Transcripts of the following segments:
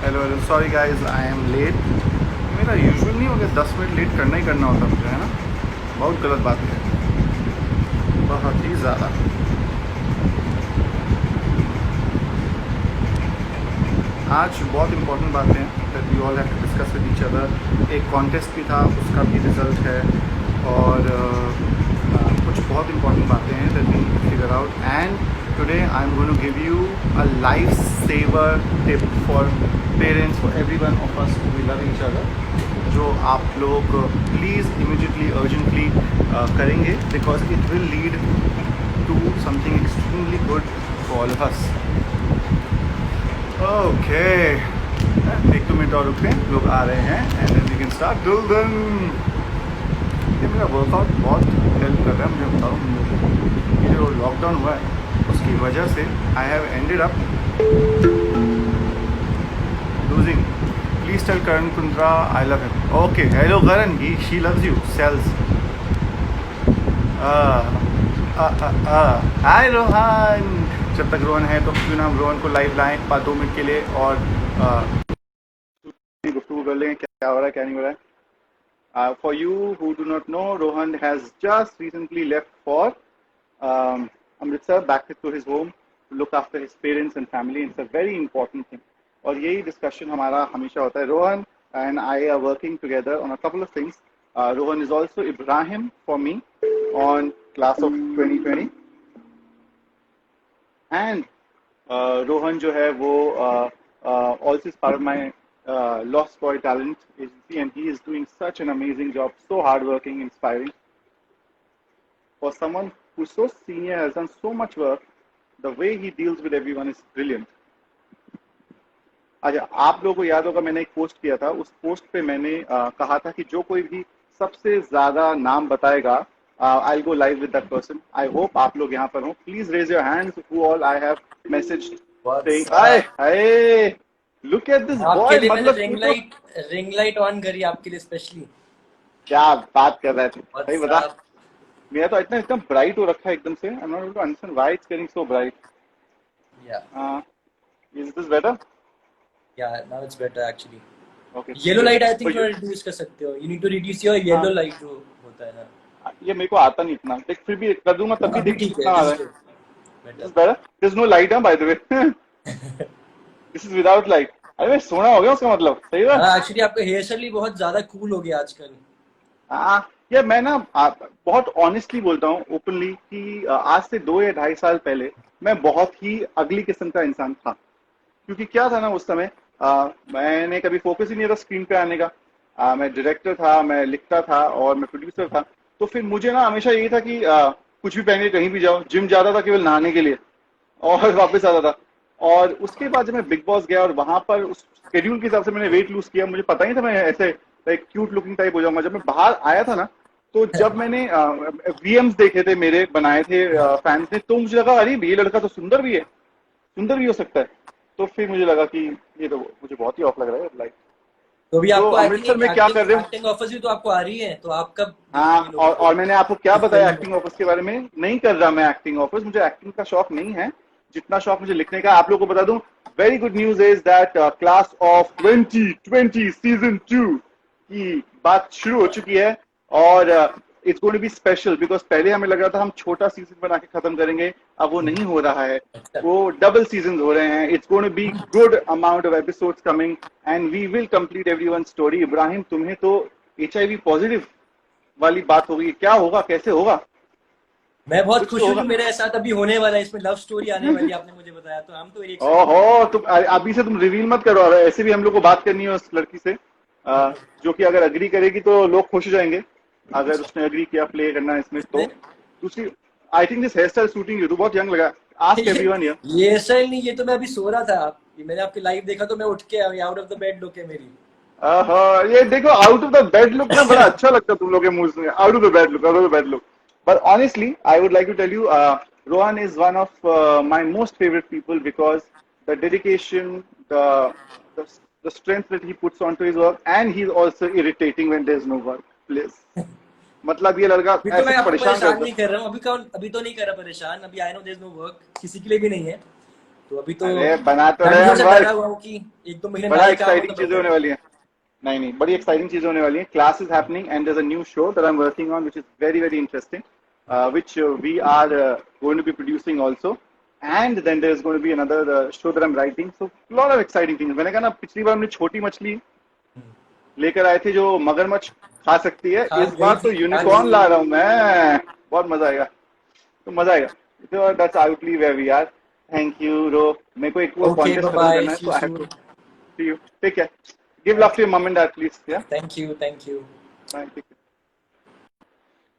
Hello hello, sorry guys, I am late. मेरा usual नहीं हो गया, 10 मिनट लेट करना ही करना होता मुझे, है ना। बहुत गलत बात है, बहुत ही ज़्यादा। आज बहुत इंपॉर्टेंट बातें हैं that we all have to discuss with each other. एक कॉन्टेस्ट भी था, उसका भी रिजल्ट है, और कुछ बहुत इंपॉर्टेंट बातें हैं that we need to figure out. And today I am going to give you a life saver tip for parents, for everyone of us who we love each other, जो आप लोग please immediately urgently करेंगे, because it will lead to something extremely good for all of us. Okay, एक 2 minute और रुकते हैं, लोग आ रहे हैं, and then we can start. Till then ये मेरा वर्कआउट बहुत हेल्प कर रहा है, मुझे बताऊँ। ये जो लॉकडाउन हुआ है उसकी वजह से I have ended up losing. Please tell Karan Kundra I love him. Okay, hello Karan, he she loves you, sales. Hi Rohan. जब तक रोहन है तो क्यों ना हम रोहन को लाइव लाएं 2 मिनट के लिए, और गुफ्तगू कर लें क्या हो रहा है क्या नहीं हो रहा है। For you who do not know, Rohan has just recently left for Amritsar, back to his home to look after his parents and family. It's a very important thing. और यही डिस्कशन हमारा हमेशा होता है। Rohan and I are working together on a couple of things. Rohan is also Ibrahim for me on class of 2020. And Rohan जो है वो also is part of my Lost Boy Talent agency, and he is doing such an amazing job, so hardworking, inspiring. For someone who's so senior, has done so much work, the way he deals with everyone is brilliant. अच्छा, आप लोगों को याद होगा मैंने एक post किया था, उस पोस्ट पे मैंने कहा था कि जो कोई भी सबसे ज्यादा नाम बताएगा, I'll go live with that person. I hope आप लोग यहाँ पर हो. Please raise your hands who all I have messaged saying, "Hi, hey, look at this boy." आपके लिए मैंने मतलब तू तो रिंग लाइट ऑन करी आपके लिए स्पेशली। क्या बात कर रहा है तू, सही बता। व्हाट्सअप। मेरा तो इतना एकदम ब्राइट हो रखा है एकदम से। I'm not able to understand why it's getting so bright. या Is this better? या now it's better actually. Okay. Yellow light I For think you, थोड़ा रिड्यूस कर सकते हो। You need to reduce your yellow light जो होता है ना। ये मेरे को आता नहीं इतना, देख फिर भी कर दूंगा तब भी अभी देख ठीक कितना है, आ दिस रहा इज है। Good, This better. is better. There's no light, by the way. This is without light. अरे मैं सोना हो गया उसका मतलब, सही है। हाँ एक्चुअली आपका हेयर स्टाइल भी बहुत ज्यादा कूल हो गया आजकल। हाँ, ये मैं ना बहुत ऑनेस्टली बोलता हूँ ओपनली कि आज से 2 या 2.5 साल पहले मैं बहुत ही अगली किस्म का इंसान था। क्योंकि क्या था ना उस समय, मैंने कभी फोकस ही नहीं था स्क्रीन पे आने का। मैं डायरेक्टर था, मैं लिखता था और मैं प्रोड्यूसर था। तो फिर मुझे ना हमेशा यही था कि कुछ भी पहन के कहीं भी जाओ। जिम जाता था केवल नहाने के लिए और वापस आता था। और उसके बाद जब मैं बिग बॉस गया और वहां पर उस शेड्यूल के हिसाब से मैंने वेट लूज किया, मुझे पता नहीं था मैं ऐसे एक क्यूट लुकिंग टाइप हो जाऊंगा। जब मैं बाहर आया था ना, तो जब मैंने वीएम्स देखे थे मेरे बनाए थे फैंस ने, तो मुझे लगा अरे ये लड़का तो सुंदर भी है, सुंदर भी हो सकता है। तो फिर मुझे लगा कि ये तो मुझे बहुत ही ऑफ लग रहा है लाइक। तो अभी तो आपको आई थिंक अमृतसर एक में क्या कर रहे हो? एक्टिंग ऑफर्स भी तो आपको आ रही है, तो आप कब हाँ, दिखेंगे लोगों को और मैंने आपको क्या इस बताया फिल्म में? एक्टिंग ऑफर्स के बारे में? नहीं कर रहा मैं एक्टिंग ऑफर्स, मुझे एक्टिंग का शौक नहीं है जितना शौक मुझे लिखने का। आप लोगों को बता दूं, very good news is that class of 2020 season 2 की बात शुरू हो चुकी है। और it's going to be special because पहले हमें लग रहा था हम छोटा सीजन बना के खत्म करेंगे, अब वो नहीं हो रहा है। अच्छा। वो डबल सीजन हो रहे हैं। It's going to be good amount of episodes coming and we will complete everyone story. Ibrahim, तुम्हें तो HIV पॉजिटिव वाली बात होगी, क्या होगा, कैसे होगा? मैं बहुत कुछ तो खुश हूँ होगा। कि मेरे साथ अभी होने वाला है, इसमें लव स्टोरी आने वाली है, आपने मुझे बताया तो हम तो वेरी एक्साइटेड हैं। ओहो, तुम अभी से तुम रिवील मत करो। ऐसे भी हम लोग को बात करनी है उस लड़की से, जो कि अगर अग्री करेगी तो लोग खुश हो जाएंगे। अगर उसने अग्री किया प्ले करना इसमें तो। दूसरी, I think this hair style suiting you, तो बहुत यंग लगा। Ask everyone here. ये सही नहीं, ये तो मैं अभी सो रहा था। ये मैंने आपकी लाइव देखा तो मैं उठ के out of the bed look है मेरी। ये देखो, out of the bed look ना बड़ा अच्छा लगता है तुम लोग के मुंह से। Out of the bed look, out of the bed look. But honestly I would like to tell you, Rohan is one of my most favorite people because the dedication, the the strength that he puts onto his work, and he's also irritating when there's no work. Please, मतलब ये लड़का अभी तो ऐसे मैं आपको परेशान परेशान करता नहीं कर रहा हूँ, अभी तो नहीं कर रहा परेशान। अभी I know there is no work, किसी के लिए भी नहीं है। तो अभी तो अरे बना तो रहे ठंडियों हम से भाई, डरा हुआ हूँ कि 1-2 महीने ना बड़ा ही काम हो एक्साइटिंग तो चीजें बेटर होने है। वाली हैं। नहीं नहीं, बड़ी एक्साइटिंग चीजें होने वाली हैं। Class is happening and there is a new show that I am working on which is very very interesting, which we are going to be producing also, and then there is going to be another show that I'm writing, so lot of exciting things. मैंने कहा ना, पिछली बार हमने छोटी मछली लेकर आए थे जो मगरमच्छ खा सकती है, खा इस गई बार थी, तो खा गई यूनिकॉर्न थी। ला रहा हूं मैं। बहुत मजा आएगा, तो मजा आएगा। So that's outly where we are. Thank you, Ro. मेरे को एक वो ओके, कॉन्टेस्ट बाय खत्म बाय, करना है, सी so you I have to soon. see you. Take care. Give love to your mom and dad, please. Yeah. Thank you, thank you. Bye. Take care.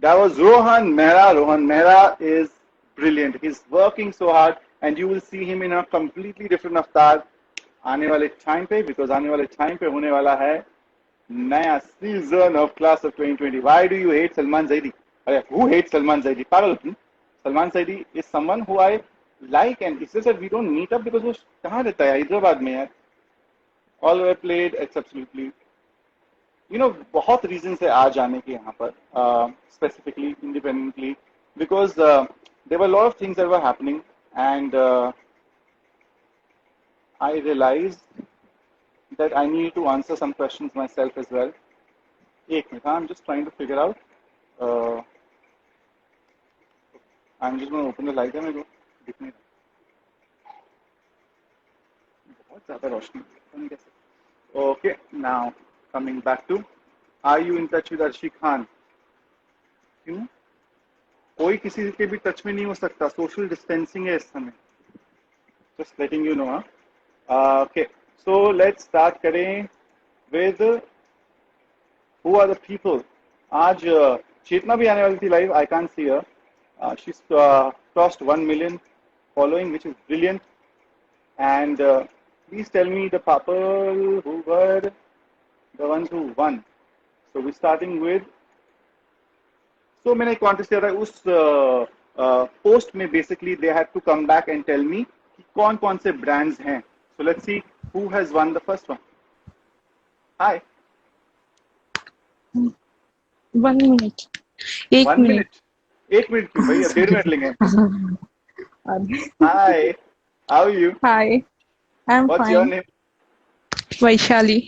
That was Rohan Mehra. Rohan Mehra is brilliant. He's working so hard, and you will see him in a completely different avatar आने वाले time पे, because आने वाले time पे होने वाला है नया season of class of 2020. Why do you hate Salman Zaidi? अरे हु हेट सलमान जैदी? पागल हो तुम? Salman Zaidi is someone who I like, and इससे sir we don't meet up because वो कहाँ रहता है? हैदराबाद में यार. All way played it's absolutely, you know, बहुत रीजन है आ जाने के यहाँ पर, specifically independently, because there were lot of things that were happening, and I realized that I need to answer some questions myself as well. एक minute, I'm just trying to figure out. Uh, I'm just going to open the light है मेरे को दिखने, बहुत ज़्यादा रोशनी पता नहीं कैसे. Okay, now coming back to, are you in touch with Arshi Khan? क्यों? कोई किसी के भी टच में नहीं हो सकता, सोशल डिस्टेंसिंग है इस समय. Just letting you know. Okay, so let's start करें with who are the people. आज चेतना भी आने वाली थी live. I can't see her. She's crossed 1 million following, which is brilliant. And please tell me the people who were the ones who won. So we're starting with. So मैंने एक contest किया था, उस पोस्ट में basically they had to come back and tell me कि कौन कौन से ब्रांड्स हैं. So let's see who has won the first one. Hi. 1 minute. एक 1 मिनट. मिनट? 1 मिनट क्यों भाई, 1.5 मिनट लेंगे. Sorry. Hi, how are you? Hi, I'm what's your fine. Name? Vaishali.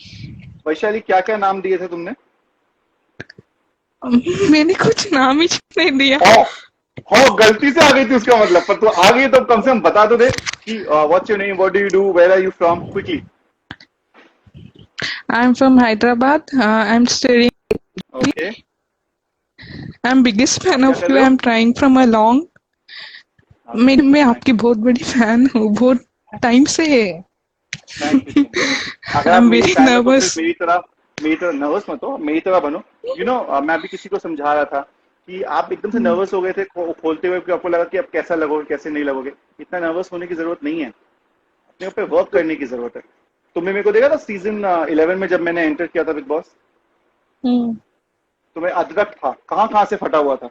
Vaishali, क्या क्या नाम दिए थे तुमने? मैंने कुछ नाम ही नहीं दिया. हो हो, गलती से आ गई थी उसका मतलब, पर तू आ गई तो कम से कम बता तो दे कि what's your name, what do you do, where are you from, quickly. I'm from Hyderabad. I'm studying. Okay. I'm biggest fan क्या of कर you. रहे हो? I'm trying from a long. Okay, मैं आपकी बहुत बड़ी फैन हूँ, बहुत टाइम से. Thank you so much. अगर आप I'm मेरी very फैन हो तो फिर nervous. मेरी तरह नर्वस मत हो, मेरी तरह बनो. यू नो, मैं अभी किसी को समझा रहा था कि आप एकदम से नर्वस हो गए थे खोलते हुए, कि आपको लगा कि आप कैसा लगोगे कैसे नहीं लगोगे. इतना नर्वस होने की जरूरत नहीं है, अपने ऊपर वर्क करने की जरूरत है. तुमने मेरे को देखा था सीजन 11 में जब मैंने एंटर किया था बिग बॉस, हम्म. तो मैं अदरक था, कहाँ कहाँ से फटा हुआ था.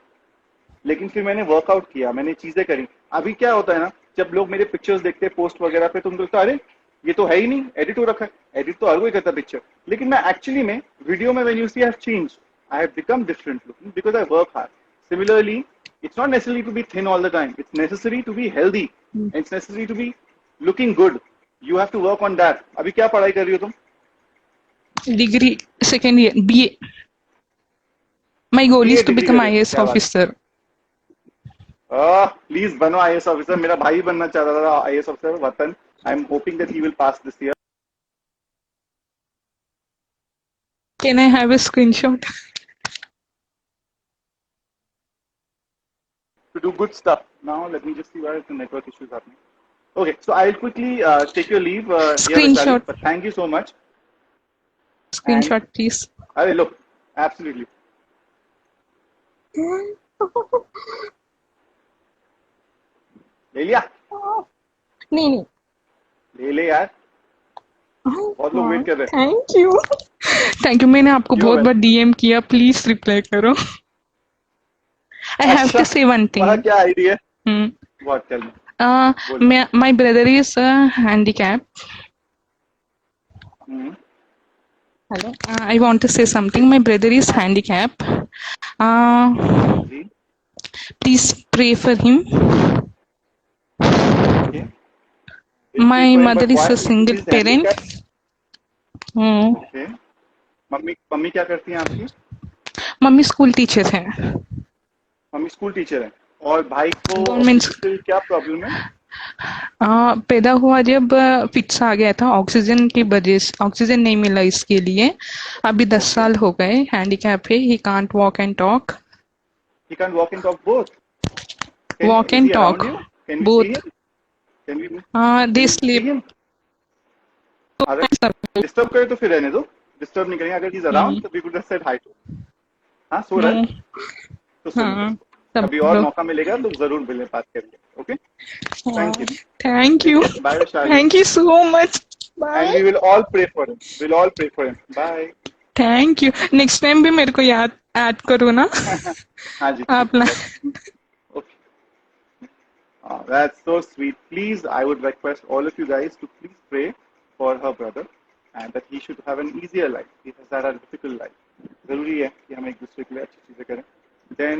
लेकिन फिर मैंने वर्कआउट किया, मैंने चीजें करी. अभी क्या होता है ना, जब लोग मेरे पिक्चर्स देखते हैं पोस्ट वगैरह पे, तो उनको लगता है अरे ये तो है ही नहीं, एडिट हो रखा है. एडिट तो हर कोई करता है पिक्चर, लेकिन मैं एक्चुअली में वीडियो में when you see I have changed, I have become different looking because I work hard. Similarly, it's not necessary to be thin all the time, it's necessary to be healthy, it's necessary to be looking good. You have to work on that. अभी क्या पढ़ाई कर रही हो तुम? Degree second year BA. My goal BA is to degree कर become रही हो, IAS क्या बात officer. है. प्लीज बनो आईएएस ऑफिसर. मेरा भाई बनना चाहता था आईएएस ऑफिसर, वतन. I am hoping that he will pass this year. Can I have a screenshot? To do good stuff. Now let me just see where the network issues happening. Okay, so I'll quickly take your leave here, Vaishali, Screenshot. but thank you so much. And Screenshot, please. look, absolutely. ले लिया? नहीं नहीं. ले ले यार, बहुत लोग wait कर रहे हैं. Thank you. Thank you. मैंने आपको You're बहुत बार welcome. DM किया, प्लीज रिप्लाई करो. I have अच्छा, to say one तुम्हारा thing. क्या आइडिया है? Hmm. What, tell me. बोलो. My brother is handicapped. Hmm. Hello. I want to say something. My brother is handicapped. जी. Please pray for him. Okay. My going, mother but is why? a Because single he's parent. handicapped. Hmm, Okay. Mummy mummy क्या करती हैं आपकी? Mummy school teacher है। Mummy school teacher है। और भाई को गवर्नमेंट फिजिकल क्या प्रॉब्लम है? पैदा हुआ जब फिट्स आ गया था ऑक्सीजन की वजह से, ऑक्सीजन नहीं मिला इसके लिए। अभी 10 साल ओके। हो गए, हैंडीकैप है, he can't walk and talk. He can walk and talk both. Can walk is and he around talk you? Can we see both. Him? Can we they can we see sleep. Him? अगर disturb करे तो फिर रहने दो। Disturb नहीं करेंगे। अगर he is around तो we could just said hi to. हाँ, सो रहा नो। है तो सोने दो हाँ, उसको। सब कभी और लोग। मौका मिलेगा तो जरूर मिलने बात करेंगे। Okay. Thank you. Thank take you. Care. Bye Vaishali. Thank you so much. And bye. We will all pray for him. Will all pray for him. Bye. Thank you. Next time भी मेरे को याद ऐड करो ना। हाँ जी, ठीक आप है, ना। Done. Okay. That's so sweet. Please, I would request all of you guys to please pray for her brother and that he should have an easier life. He has had a difficult life. जरूरी है कि हम एक दूसरे के लिए अच्छी चीजें करें. Then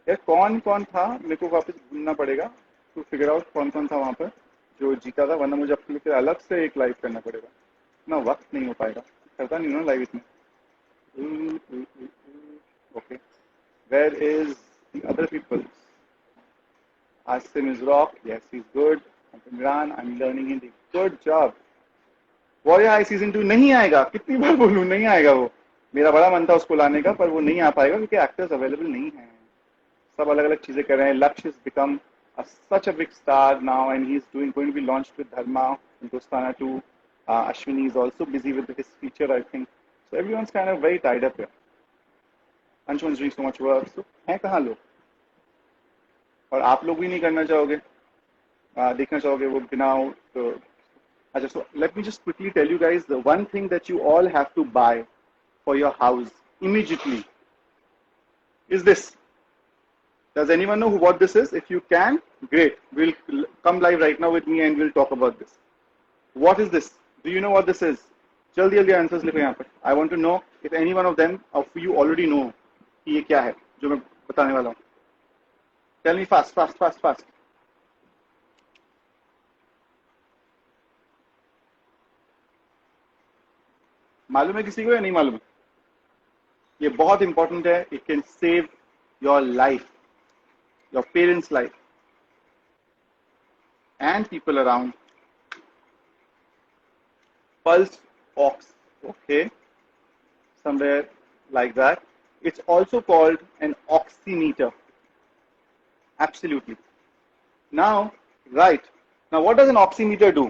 यार कौन कौन था, मेरे को वापस ढूंढना पड़ेगा to figure out कौन कौन था वहाँ पर जो जीता था, वरना मुझे अपने लिए अलग से एक लाइव करना पड़ेगा. ना वक्त नहीं हो पाएगा, करता नहीं ना लाइव इतना. Okay. Where is the other people? Asim is rock. Yes, he's good. Imran, I'm learning Hindi. Good job. Warrior high season 2 नहीं आएगा, कितनी बार बोलूं, नहीं आएगा वो. मेरा बड़ा मन था उसको लाने का, पर वो नहीं आ पाएगा क्योंकि एक्टर्स अवेलेबल नहीं हैं. सब अलग अलग चीजें कर रहे हैं. लक्ष्य is become such a big star now and he's going to be launched with Dharma in Dostana 2. Ashwini is also busy with his feature, I think. So everyone's kind of very tied up here. Anshuman's doing so much work. So हैं कहाँ लोग? और आप लोग भी नहीं करना चाहोगे, देखना चाहोगे वो बिना तो. अच्छा, so let me just quickly tell you guys the one thing that you all have to buy for your house immediately is this. Does anyone know what this is? If you can, great. We'll come live right now with me and we'll talk about this. What is this? Do you know what this is? जल्दी जल्दी answers लिखो यहाँ पर. I want to know if any one of them of you already know कि ये क्या है जो मैं बताने वाला हूँ. Tell me fast, fast, fast, fast. मालूम है किसी को या नहीं मालूम? ये बहुत इंपॉर्टेंट है. It can save your life, your parents life and people around. Pulse ox, okay, somewhere like that. It's also called an oximeter. Absolutely. Now, right. Now, what does an oximeter do?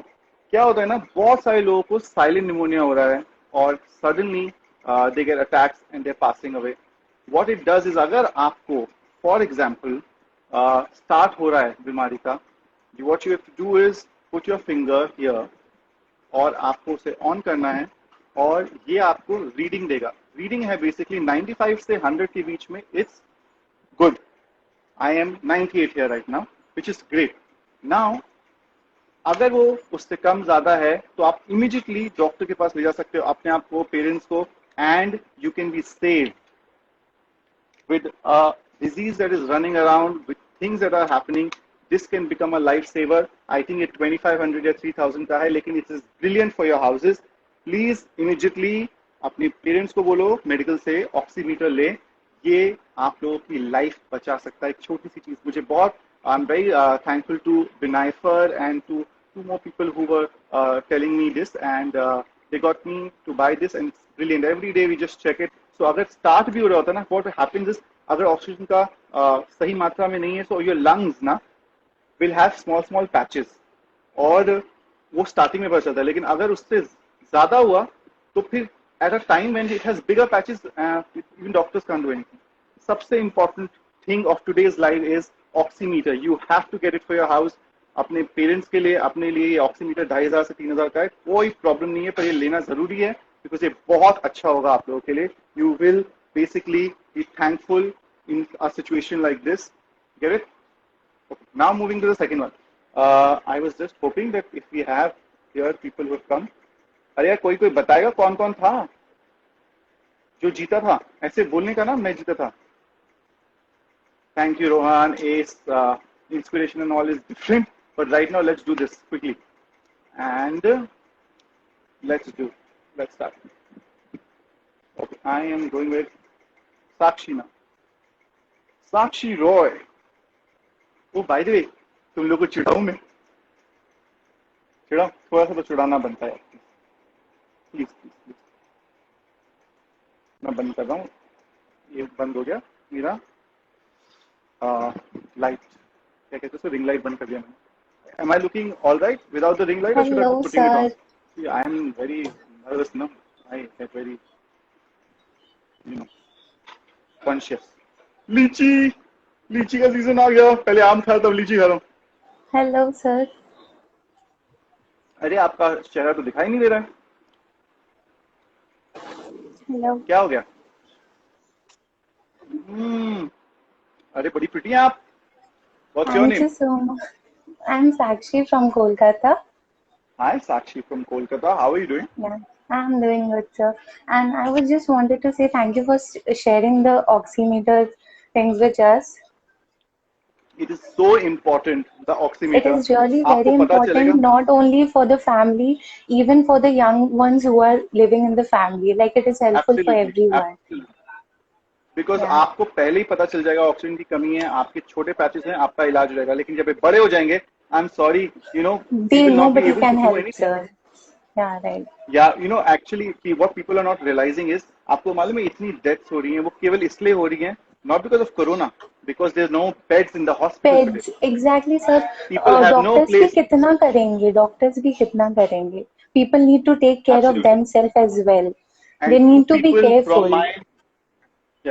क्या होता है ना, बहुत सारे लोगों को silent pneumonia हो रहा है और suddenly they get attacks and they passing away. What it does is, अगर आपको फॉर एग्जांपल स्टार्ट हो रहा है बीमारी का, what you have to do is put your finger here और आपको उसे ऑन करना है और ये आपको रीडिंग देगा. रीडिंग है बेसिकली 95 से 100 के बीच में. It's good. I am 98 here right now, which is great. Now, अगर वो उससे कम ज्यादा है तो आप इमीडिएटली डॉक्टर के पास ले जा सकते हो अपने आप को, पेरेंट्स को, and you can be saved with a disease that is running around, with things that are happening. This can become a lifesaver. I think it 2500 या 3000 का है, लेकिन it is brilliant for your houses. Please immediately अपने parents को बोलो medical से oximeter ले. ये आप लोगों की लाइफ बचा सकता है. एक छोटी सी चीज. मुझे बहुत I am very thankful to Binaifer and to two more people who were telling me this, and they got me to buy this, and it's brilliant. Every day we just check it. So अगर start भी हो रहा होता है ना, what happens is अगर oxygen का सही मात्रा में नहीं है, so your lungs ना will have small patches, और वो स्टार्टिंग में पता चलता है. लेकिन अगर उससे ज्यादा हुआ तो फिर at a time when it has bigger patches, even doctors can't do anything. सबसे important thing of today's life is oximeter. You have to get it for your house. अपने पेरेंट्स के लिए, अपने लिए ये ऑक्सीमीटर 2500 से 3000 का है. कोई प्रॉब्लम नहीं है, पर ये लेना जरूरी है बिकॉज ये बहुत अच्छा होगा आप लोगों के लिए. You will basically be thankful in a situation like this. Get it? Okay. Now moving to the second one. I was just hoping that if we have here people who have come. अरे यार कोई बताएगा कौन कौन था जो जीता था? ऐसे बोलने का ना, मैं जीता था. Thank you, Rohan. Ace, inspiration and all is different. but right now let's do this quickly. And let's start. Okay, I am going with Sakshi now. Sakshi Roy. Oh, by the way, तुम लोग को चिढ़ाऊं मैं? चिढ़ाऊं? थोड़ा सा तो चिढ़ाना बनता है. Please please please. मैं बंद कर रहा हूँ. ये बंद हो गया मेरा लाइट. क्या कहते हैं? रिंग लाइट बंद कर दिया मैंने. Am I looking all right without the ring light, or should I be Hello, putting it on? sir. See, I am very nervous now. I get very, conscious. लीची का season आ गया. पहले आम था, तब लीची खा रहा हूँ. Hello, sir. अरे आपका चेहरा तो दिखाई नहीं दे रहा है. Hello. क्या हो गया? अरे बड़ी प्रिटी हैं आप. What's your Thank name? you so much. I'm Sakshi from Kolkata. Hi, Sakshi from Kolkata. How are you doing? Yeah, I'm doing good, sir. And I was just wanted to say thank you for sharing the oximeter things with us. It is so important, the It oximeter. is really आपको very पता चलेगा. important, not only for the family, even for the young ones who are living in the family. Like it is helpful for Absolutely, everyone. absolutely. Because Yeah. आपको पहले ही पता चल जाएगा oxygen की कमी है, आपके छोटे पैचेस हैं, आपका इलाज हो जाएगा. लेकिन जब ये बड़े हो जाएंगे, I am sorry, They we will not be nobody able can to do help, anything. sir. Yeah, right. या एक्चुअली कि what people are not realizing is, आपको मालूम है इतनी डेथ्स हो रही हैं, वो केवल इसलिए हो रही हैं, not because of corona, because there is no beds in the hospital today. Peds, exactly, sir. People have no Doctors भी प्लेस. कितना करेंगे? Doctors भी कितना करेंगे? People need to take care of Absolutely. themselves as well. And They need to be careful.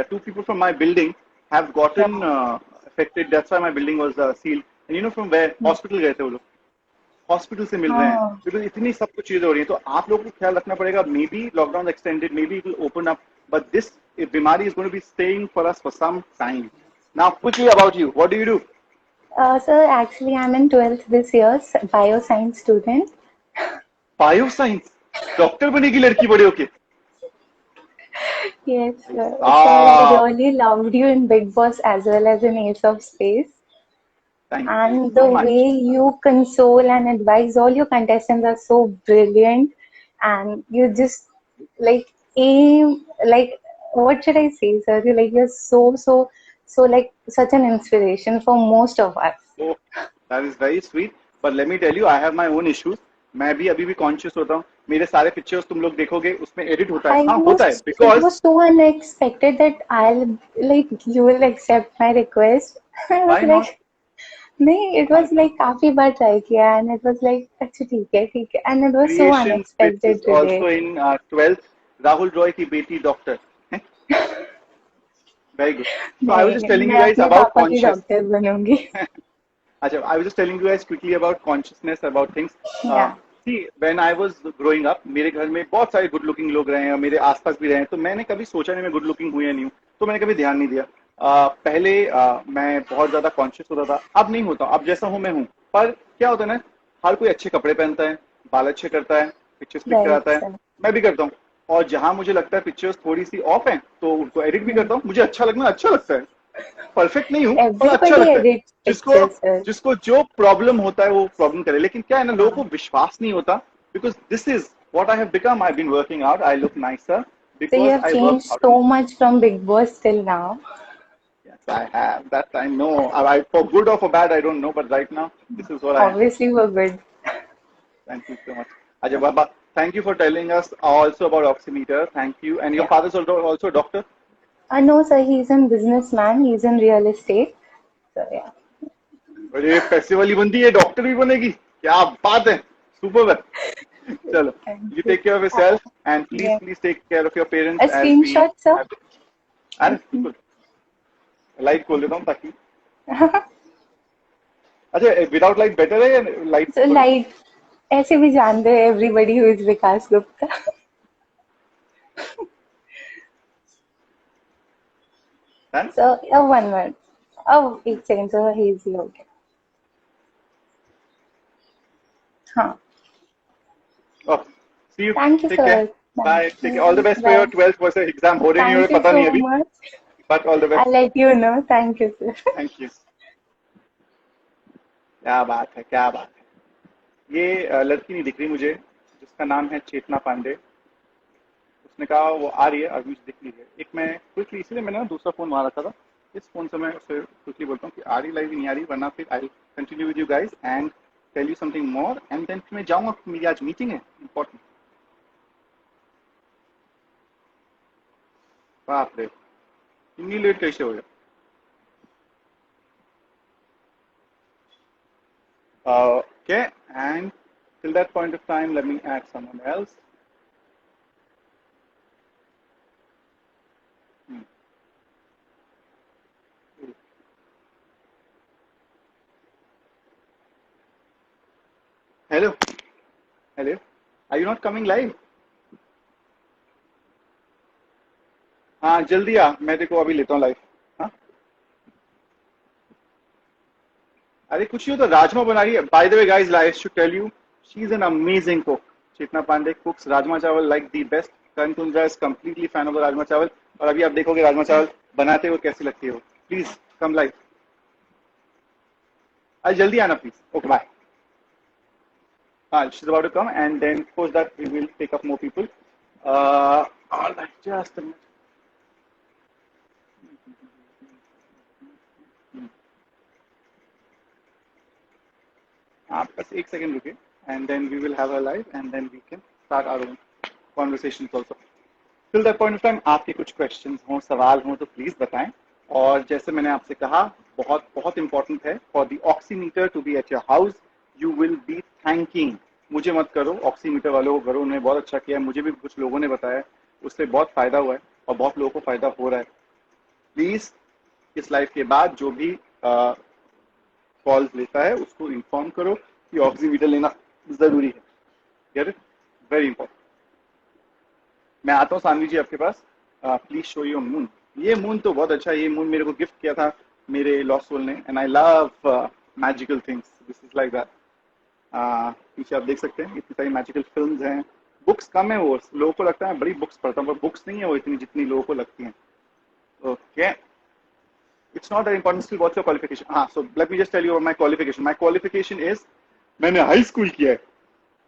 two people from my building have gotten affected. That's why my building was sealed. And from where? Hospital गए थे वो लोग. Hospital से मिल रहे हैं, हाँ. Because इतनी सब कुछ चीजें हो रही हैं. तो आप लोगों को ख्याल रखना पड़ेगा. May be lockdown extended, may be it will open up, but this बीमारी is going to be staying for us for some time. Now quickly about you, what do you do? Sir, actually, I'm in 12th this year, bioscience student. Bio science. Doctor बनेगी लड़की बड़े होके. Yes, sir. Sir, Ah. I really loved you in Big Boss as well as in Ace of Space. Thank you And so the much. way you console and advise all your contestants are so brilliant. And you just like aim, like, what should I say, sir? You're so like such an inspiration for most of us. Oh, that is very sweet. But let me tell you, I have my own issues. मैं भी अभी भी conscious होता हूँ. मेरे सारे pictures तुम लोग देखोगे, उसमें एडिट होता है. हाँ, होता है. It because was so unexpected that you will accept my request. I Why was not? like, नहीं, it was like काफी बार try किया, and it was like अच्छा ठीक है, and it was so creation which unexpected is also today. in 12th. Rahul Roy की बेटी doctor. Very good. So I was just telling you मैं guys अपने about पापा की conscious. डॉक्टर बनूंगी. Acha, I was just telling you guys quickly about consciousness, about things. Yeah. See, when I was growing up, मेरे घर में बहुत सारे गुड लुकिंग लोग रहे हैं, मेरे आसपास भी रहे हैं, तो मैंने कभी सोचा नहीं मैं गुड लुकिंग हूँ या नहीं हूँ, तो मैंने कभी ध्यान नहीं दिया. पहले मैं बहुत ज्यादा कॉन्शियस होता था. अब नहीं होता. अब जैसा हूँ मैं हूँ. पर क्या होता है ना, हर कोई अच्छे कपड़े पहनता है, बाल अच्छे करता है, पिक्चर्स क्लिक Right, कराता है. sir. मैं भी करता हूँ. और जहां मुझे लगता है पिक्चर्स थोड़ी सी ऑफ हैं, तो उनको एडिट भी करता हूँ. मुझे अच्छा लगता है. परफेक्ट नहीं हूँ, पर अच्छा Everybody लगता है. edits pictures, sir. जिसको जो प्रॉब्लम होता है वो प्रॉब्लम करे. लेकिन क्या है ना, लोगों को विश्वास नहीं होता. Because this is what I have become. I been working out. I look nicer So you because have I changed work so out. much from Big Boss till now. Yes, I have. That I know. For good or for bad, I don't know. But right now, this is what I am. Obviously, we're good. Thank you so much. Ajay Baba, thank you for telling us also about oximeter. Thank you. And your Yeah. father's also a doctor? No, sir, he's a businessman. He's in real estate. So yeah. अरे पैसे वाली बंदी है, doctor भी बनेगी. क्या बात है. सुपर. चलो. You take care of yourself and Yeah. please take care of your parents. A screenshot, sir. अरे बिल्कुल. लाइट खोल देता हूँ ताकि. अच्छा, विदाउट लाइट बेटर है या लाइट? So like ऐसे भी जानते हैं everybody who is Vikas Gupta. So one minute. Oh, एक second, sir. He's loaded. हाँ. Oh, see you. Thank you, Take sir. care. Bye. Take care. All the best for your 12th versus exam. हो रही नहीं हो Thank रही you पता नहीं so अभी. much. But all the best. I'll let you know. Thank you, sir. Thank you. क्या बात है, क्या बात है। ये लड़की नहीं दिख रही मुझे जिसका नाम है चेतना पांडे। उसने कहा वो आ रही है, अभी मुझे दिख रही है। एक मैं क्विकली, इसलिए मैंने ना दूसरा फोन वहां रखा था, इस फोन से मैं उसे क्विकली बोलता हूँ कि आ रही लाइव नहीं आ रही, वरना फिर I continue with you guys and tell you something more and then मैं जाऊंगा, मेरी आज मीटिंग है इंपॉर्टेंट। बाप रे, इतनी लेट कैसे हो गया? Okay, and till that point of time, let me add someone else. Hmm. Hello, hello. Are you not coming live? हाँ जल्दी आ, मैं देखो अभी लेता हूँ लाइव। हाँ अरे कुछ नहीं हो तो राजमा बना रही है। By the way guys, I should tell you, she is an amazing cook. Chetna Pande cooks rajma chawal like the best. Karan Kundra is completely fan of rajma chawal, और अभी आप देखोगे राजमा चावल बनाते हुए कैसी लगती है वो। प्लीज कम लाइव, आज जल्दी आना please. Okay bye. She's about to come, and then post that we will take up more people. All right, just a minute. आप बस एक सेकंड रुके, and then we will have a live, and then we can start our own conversations also. Till that point of time, आपके कुछ questions हों, सवाल हों तो प्लीज बताएं। और जैसे मैंने आपसे कहा, बहुत बहुत इंपॉर्टेंट है, for the oximeter to be at your house you will be thanking. मुझे मत करो, ऑक्सीमीटर वालों को करो, उन्होंने बहुत अच्छा किया है, मुझे भी कुछ लोगों ने बताया, उससे बहुत फायदा हुआ है और बहुत लोगों को फायदा हो रहा है। प्लीज इस लाइफ के बाद जो भी कॉल्स लेता है उसको इन्फॉर्म करो कि ऑक्सीमीटर लेना जरूरी है। Get it? Very important. मैं आता हूँ सानवी जी आपके पास। Please show your moon. ये मून तो बहुत अच्छा है, ये मून मेरे को गिफ्ट किया था मेरे लॉस्ट सोल ने, and I love magical things. This is like that. पीछे आप देख सकते हैं इतनी सारी मैजिकल फिल्म्स हैं। बुक्स कम है, वो लोगों को लगता है बड़ी बुक्स पढ़ता हूँ, पर बुक्स नहीं है वो इतनी जितनी लोगों को लगती हैं। Okay, it's not that important still. What's your qualification? हाँ, so let me just tell you my qualification. My qualification is, मैंने हाई स्कूल किया है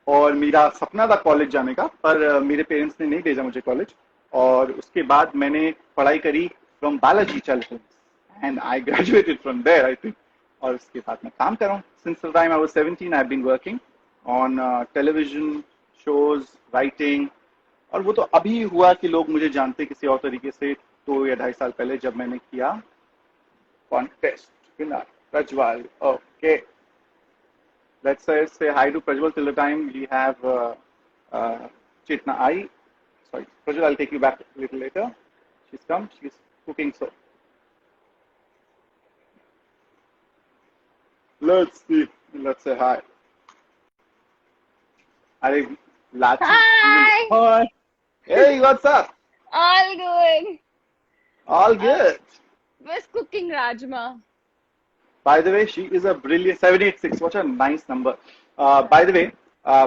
और मेरा सपना था कॉलेज जाने का, पर मेरे पेरेंट्स ने नहीं भेजा मुझे कॉलेज। और उसके बाद मैंने पढ़ाई करी from Balaji charity and I graduated from there I think. और उसके बाद मैं काम कर रहा हूँ since the time I was 17। I have been working on television shows, writing. और वो तो अभी हुआ कि लोग मुझे जानते किसी और तरीके से 2 या 2.5 साल पहले जब मैंने किया contest winner Prajwal. Okay, let's say hi to Prajwal till the time we have Chetna. Sorry, Prajwal, I'll take you back a little later. She's come, she's cooking, so let's see, let's say hi. Are Lachi? Hi. Hi. Hey, what's up? All good. All good. Was cooking rajma. By the way, she is a brilliant 786. What a nice number. By the way,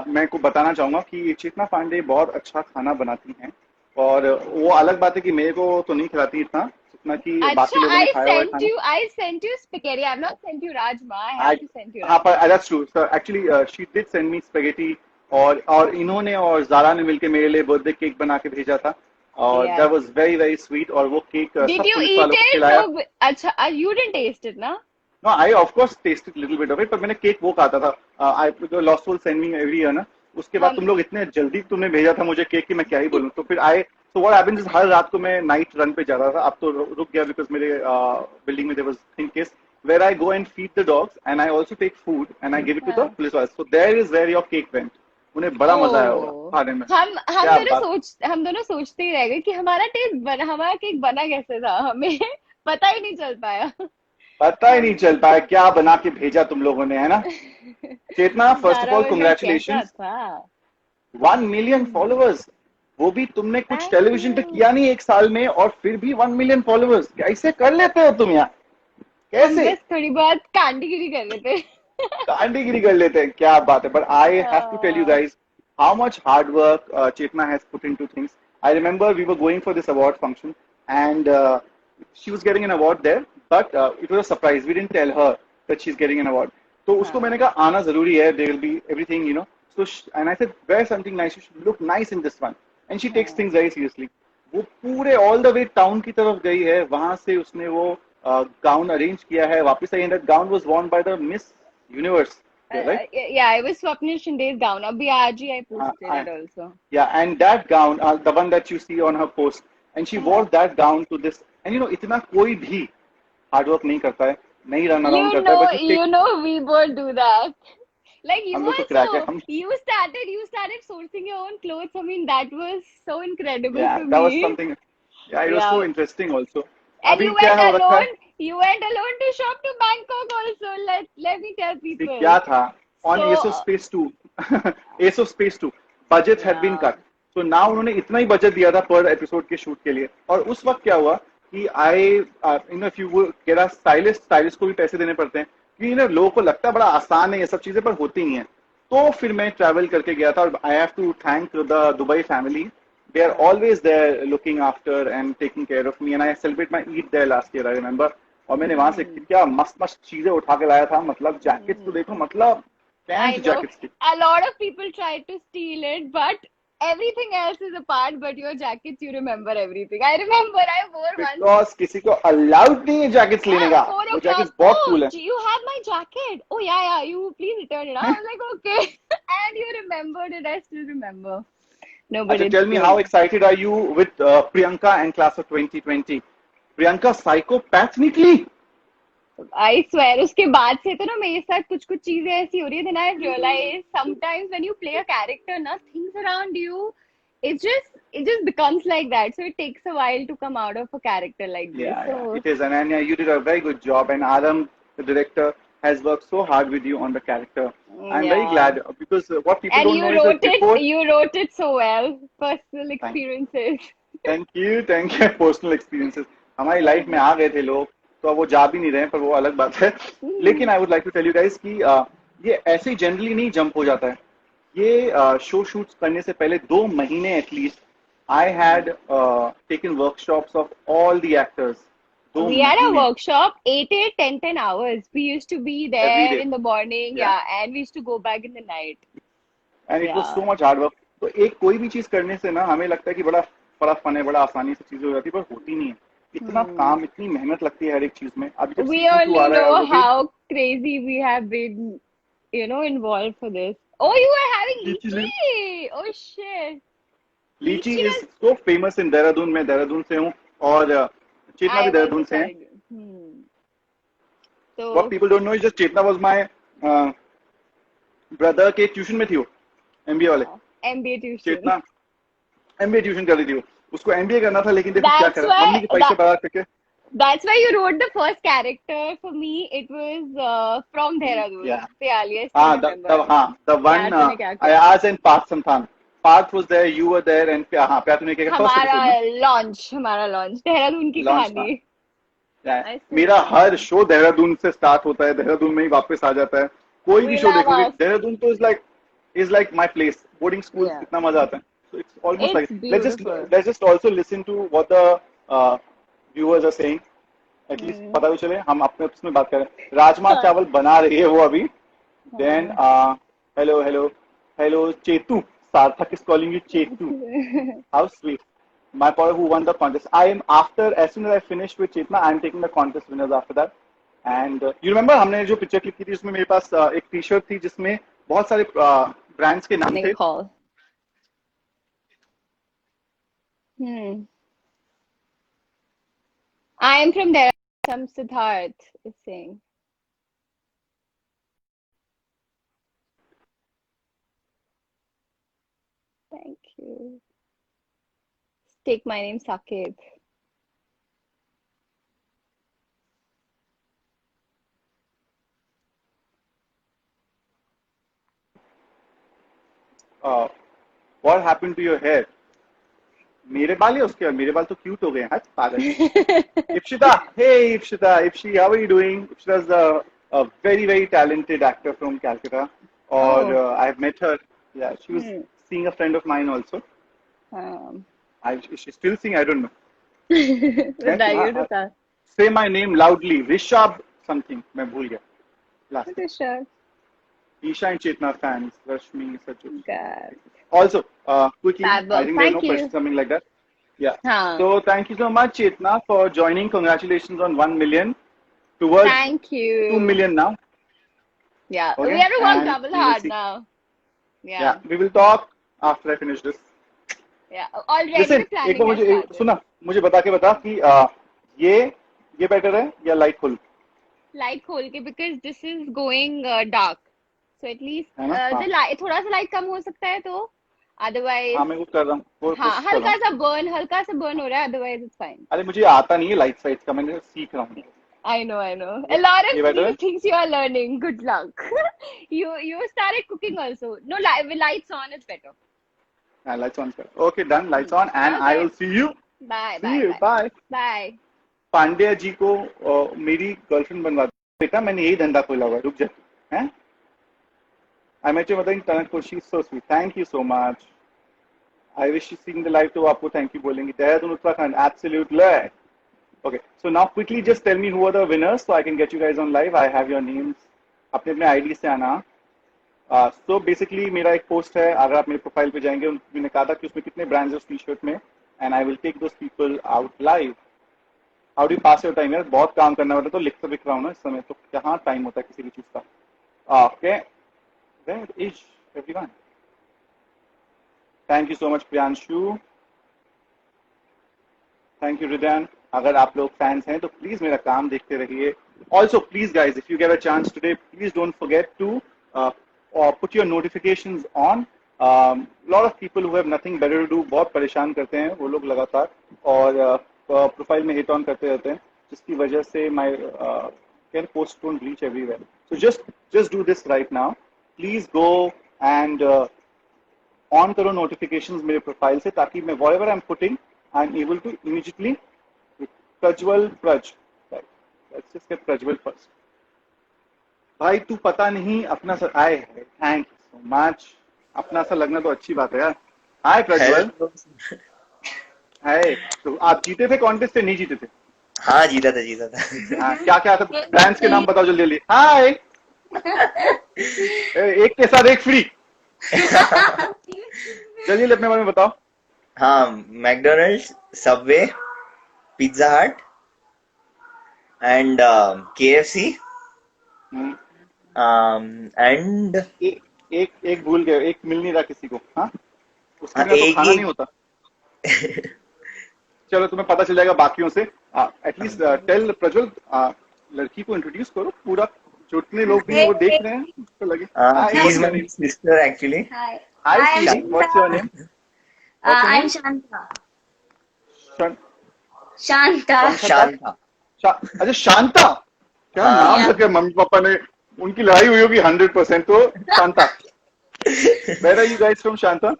मैं को बताना चाहूंगा कि चेतना पांडे बहुत अच्छा खाना बनाती हैं, और वो अलग बात है कि मेरे को तो नहीं खिलाती इतना जितना कि बाकी लोगों ने खाया हुआ है खाना। I sent you spaghetti. I have not sent you rajma. I have to send you हाँ, rajma. पर that's true. So actually, she did send me spaghetti, और इन्होंने और ज़ारा ने मिलके मेरे लिए बर्थडे केक बना के भेजा था, और Yeah. that was very very sweet। और वो केक सब Did you पुलिस eat वालों को it? खिलाया। No, अच्छा, you didn't taste it, na? No, I of course tasted little bit of it, पर मैंने केक वो खाता था। I जो Lost Soul send me every year ना, उसके बाद तुम लोग इतने जल्दी तुमने भेजा था मुझे केक कि मैं क्या ही बोलूं। तो फिर so what happens is हर रात को मैं नाइट रन पे जाता था। अब तो रुक गया बिकॉज मेरे बिल्डिंग में there was thing case where I go and feed the dogs and I also take food and I give it to the police officers. So there is where your cake went. उन्हें बड़ा मजा आया होगा खाने में। हम दोनों सोचते ही रह गए कि हमारा केक बना कैसे था, हमें पता ही नहीं चल पाया। पता ही नहीं चल पाया क्या बना के भेजा तुम लोगों ने, है ना? Chetna, first of all congratulations, 1 million followers. वो भी तुमने कुछ टेलीविजन पे किया नहीं 1 साल में, और फिर भी 1 मिलियन फॉलोअर्स। कैसे कर लेते हो तुम यार, कैसे? बस थोड़ी बहुत कांडीगिरी कर लेते कांडीगिरी कर लेते हैं, क्या बात है। But I have to tell you guys how much hard work Chetna has put into things. I remember we were going for this award function, and she was getting an award there, but it was a surprise. We didn't tell her that she's getting an award. तो उसको मैंने कहा आना जरूरी है, there will be everything, you know. So and I said wear something nice, you should look nice in this one. And she takes things very seriously. वो पूरे all the way town की तरफ गई है, वहां से उसने वो गाउन अरेंज किया है, वापस आई. And that gown was worn by the Miss Universe, right? Yeah, it was Swapnil Shinde's gown. Abhi aaj hi I posted I- it also. Yeah, and that gown, the one that you see on her post, and she wore that gown to this. And you know, इतना कोई भी hard work नहीं करता है, नहीं run around करता है, but You know, we both do that. Like you हम लोग तो क्रैक है. also, हम you started sourcing your own clothes. I mean, that was so incredible Yeah, to that was me. something. Yeah, it was Yeah. so interesting also. And अभी you क्या went हो रखा है? alone. You went alone to shop to Bangkok also. Let me tell See, people. क्या था? On So, Ace of Space 2, Ace of Space 2, budgets had been yeah. cut. So now उन्होंने इतना ही budget दिया था पर एपिसोड के shoot के लिए. और उस वक्त क्या हुआ कि if you get a stylist को भी पैसे देने पड़ते हैं, क्योंकि ना लोगों को लगता है बड़ा आसान है ये सब चीजें, पर होती नहीं है. तो फिर मैं ट्रैवल करके गया था, और I have to thank the Dubai family. They are always there looking after and taking care of me, and I celebrate my Eid there last year, I remember. और मैंने वहां से क्या मस्त मस्त चीजें उठा के लाया था, मतलब जैकेट्स तो देखो, मतलब I फैंसी know जैकेट्स थी. a lot of people tried to steal it, but everything else is apart. But your jackets, you remember everything. I remember I wore one. Because किसी को अलाउड नहीं है jackets लेने का. 4 वो o'clock. Jackets बहुत Oh, cool है. you have my jacket. Oh yeah. You please return it. I was like, okay. And you remembered it. I still remember. No, but अच्छा, it's tell me, good. how excited are you with Priyanka and class of 2020? Priyanka psychopath निकली. I swear, उसके बाद से तो ना मेरे साथ कुछ कुछ चीजें ऐसी हो रही है. Then I realize sometimes when you play a character, ना things around you, it just becomes like that. So it takes a while to come out of a character like this. Yeah, So it is. Ananya, you did a very good job, and Adam, the director, has worked so hard with you on the character. I'm very yeah. glad, because what people And don't know is that before. you wrote it so well. Personal Thank experiences. Thank you. Personal experiences. हमारी life में आ गए थे लोग, तो अब वो जा भी नहीं रहे हैं, पर वो अलग बात है. लेकिन I would like to tell you guys कि ये ऐसे जनरली नहीं जंप हो जाता है. ये शो शूट्स करने से पहले 2 महीने at least I had taken workshops of all the actors. We had a workshop, 10 hours. We used to be Every there day. in the morning, Yeah. yeah, and we used to go back in the night. And it was Yeah. So much hard work. तो एक कोई भी चीज करने से ना हमें लगता है कि बड़ा फन है, बड़ा आसानी से चीजें हो जाती है, पर होती नहीं है. इतना काम, इतनी मेहनत लगती है हर एक चीज में. अभी जब We सीजन 2 only आ रहा है, know और वो भी how crazy we have been, involved for this. Oh, you were having Lychee lychee. Oh shit. लीची Lychee is so famous in Dehradun. मैं देहरादून से हूँ, और चेतना भी I देहरादून also से है. tried. What So people don't know is just Chetna was my brother के tuition में थी वो, एमबीए वाले. MBA tuition. चेतना एमबीए ट्यूशन कर रही थी वो. उसको एमबीए करना था, लेकिन देखो क्या That's करा, why मम्मी के पैसे बर्बाद करके. That's why you wrote the first character. For me, it was from Dehradun. Yeah. Payali, I हाँ, still remember. the one तूने क्या किया? Ayaz and Parth Samthan. Parth was there, you were there, and प्यार तूने क्या किया first episode में. हमारा लॉन्च देहरादून की Launch कहानी. Yeah. I see. मेरा हर शो देहरादून से स्टार्ट होता है, देहरादून में ही वापस आ जाता है. कोई भी We शो love देखोगे, us. देहरादून तो is like my place. Boarding school, Yeah. कितना मजा आता है. So it's almost It's like beautiful. let's just also listen to what the viewers are saying. At least पता तो चले, हम अपने उसमें बात करें. राजमा चावल बना रही है वो अभी. Then hello Chetu. Sarthak is calling you Chetu. How sweet. My partner who won the contest. As soon as I finished with Chetna, I am taking the contest winners after that. And you remember हमने जो picture click की थी, उसमें मेरे पास एक T shirt थी जिसमें बहुत सारे ब्रांड्स के नाम थे. Call. I am from there. Some Siddharth is saying. Thank you. Take my name Sakib. What happened to your hair? मेरे बाल या उसके? मेरे बाल तो क्यूट हो गए हैं. पागल. Ipshita, hey Ipshita, Ipshi, how are you doing? Ipshita is a very talented actor from Calcutta, or I've met her. Yeah, she was seeing a friend of mine also. She's still seeing, I don't know. Say my name loudly. Rishabh something. मैं भूल गया. Last. Rishabh. Isha and Chetna fans, Rashmi, Sajid. God. Also, quickly, Fab. I think there are no Thank you. questions, something like that. Yeah. Huh. So thank you so much, Chetna, for joining. Congratulations on 1 million. Towards Thank 2 you. million now. Yeah. Okay. We have to work And double we will hard see. now. Yeah. Yeah. We will talk after I finish this. Yeah. Already Listen, the एक planning bar has मुझे started. सुना, मुझे बता के बता कि ये better है या लाइट फुल Light खोल के because this is going dark. So at least है ना? हाँ the light थोड़ा सा light कम हो सकता है तो otherwise हाँ मैं वो कर रहा हूँ, वो हाँ कोशिश कर रहा हल्का सा burn हो रहा है otherwise it's fine. हूँ. अरे मुझे आता नहीं है लाइट साइड का, मैंने सीख रहा हूँ. I know. A lot ये of बेटर है. new things you are learning. Good luck. You started cooking also. No, with lights on it's better. हाँ लाइट्स ऑन कर. Okay, done. Lights on and I Okay. will see you. Bye. See you. Bye. Bye. Pandya ji को मेरी girlfriend बनवा दो. बेटा मैंने यही धंधा खोला हुआ है, रुक जा. हैं? I met your mother in Tanakpur. She's so sweet. Thank you so much. I wish you seeing the live too. आपको thank you बोलेंगे. Dehradun Uttarakhand, absolutely. Okay, so now quickly just tell me who are the winners so I can get you guys on live. I have your names. अपने अपने ID से आना. So basically मेरा एक post है, अगर आप मेरे प्रोफाइल पे जाएंगे, मैंने कहा था कि उसमें कितने ब्रांड्स है उस टी शर्ट में, and I will take those people out live. How do you pass your time? यार बहुत काम करना होता है, तो लिख रहा हूँ ना इस समय, तो कहाँ टाइम होता है किसी भी चीज का. Okay, where is everyone? Thank you so much Priyanshu. Thank you Ridan. अगर आप लोग फैंस हैं तो प्लीज मेरा काम देखते रहिए. Also please guys, if you get a chance today, please don't forget to put your notifications on. Lot of people who have nothing better to do बहुत परेशान करते हैं वो लोग लगातार और प्रोफाइल में हिट ऑन करते रहते हैं, जिसकी वजह से my posts don't reach everywhere. So just do this right now. Please go and on करो notifications मेरे प्रोफाइल से, ताकि मैं whatever I'm putting I'm able to immediately. Prajwal Praj, let's just get Prajwal first. भाई तू पता नहीं अपना सा आए है. Thank you so much. अपना सा लगना तो अच्छी बात है यार. हाय प्रज्वल. हाय. तो आप जीते थे कॉन्टेस्ट से, नहीं जीते थे? हाँ जीता था. हाँ, क्या क्या था? ब्रांड्स के नाम बताओ जल्दी जल्दी. हाय. एक के साथ एक फ्री. जल्दी अपने बारे में बताओ. हाँ, मैकडोनल्ड्स, सबवे, पिज्जा हट and KFC and एक भूल गए, एक मिल नहीं रहा किसी को. हाँ उसके बिना तो खाना नहीं होता. चलो तुम्हें पता चल जाएगा बाकियों से. एटलीस्ट टेल प्रज्वल, लड़की को इंट्रोड्यूस करो. पूरा जितने लोग भी वो देख रहे हैं तो लगे. she is my sister actually. Hi sweetie, what's your name? I'm Shanta. Shanta. अच्छा शांता, क्या नाम रखे मम्मी पापा ने. उनकी लड़ाई हुई होगी 100%. तो Shanta. Where are you guys from, Shanta?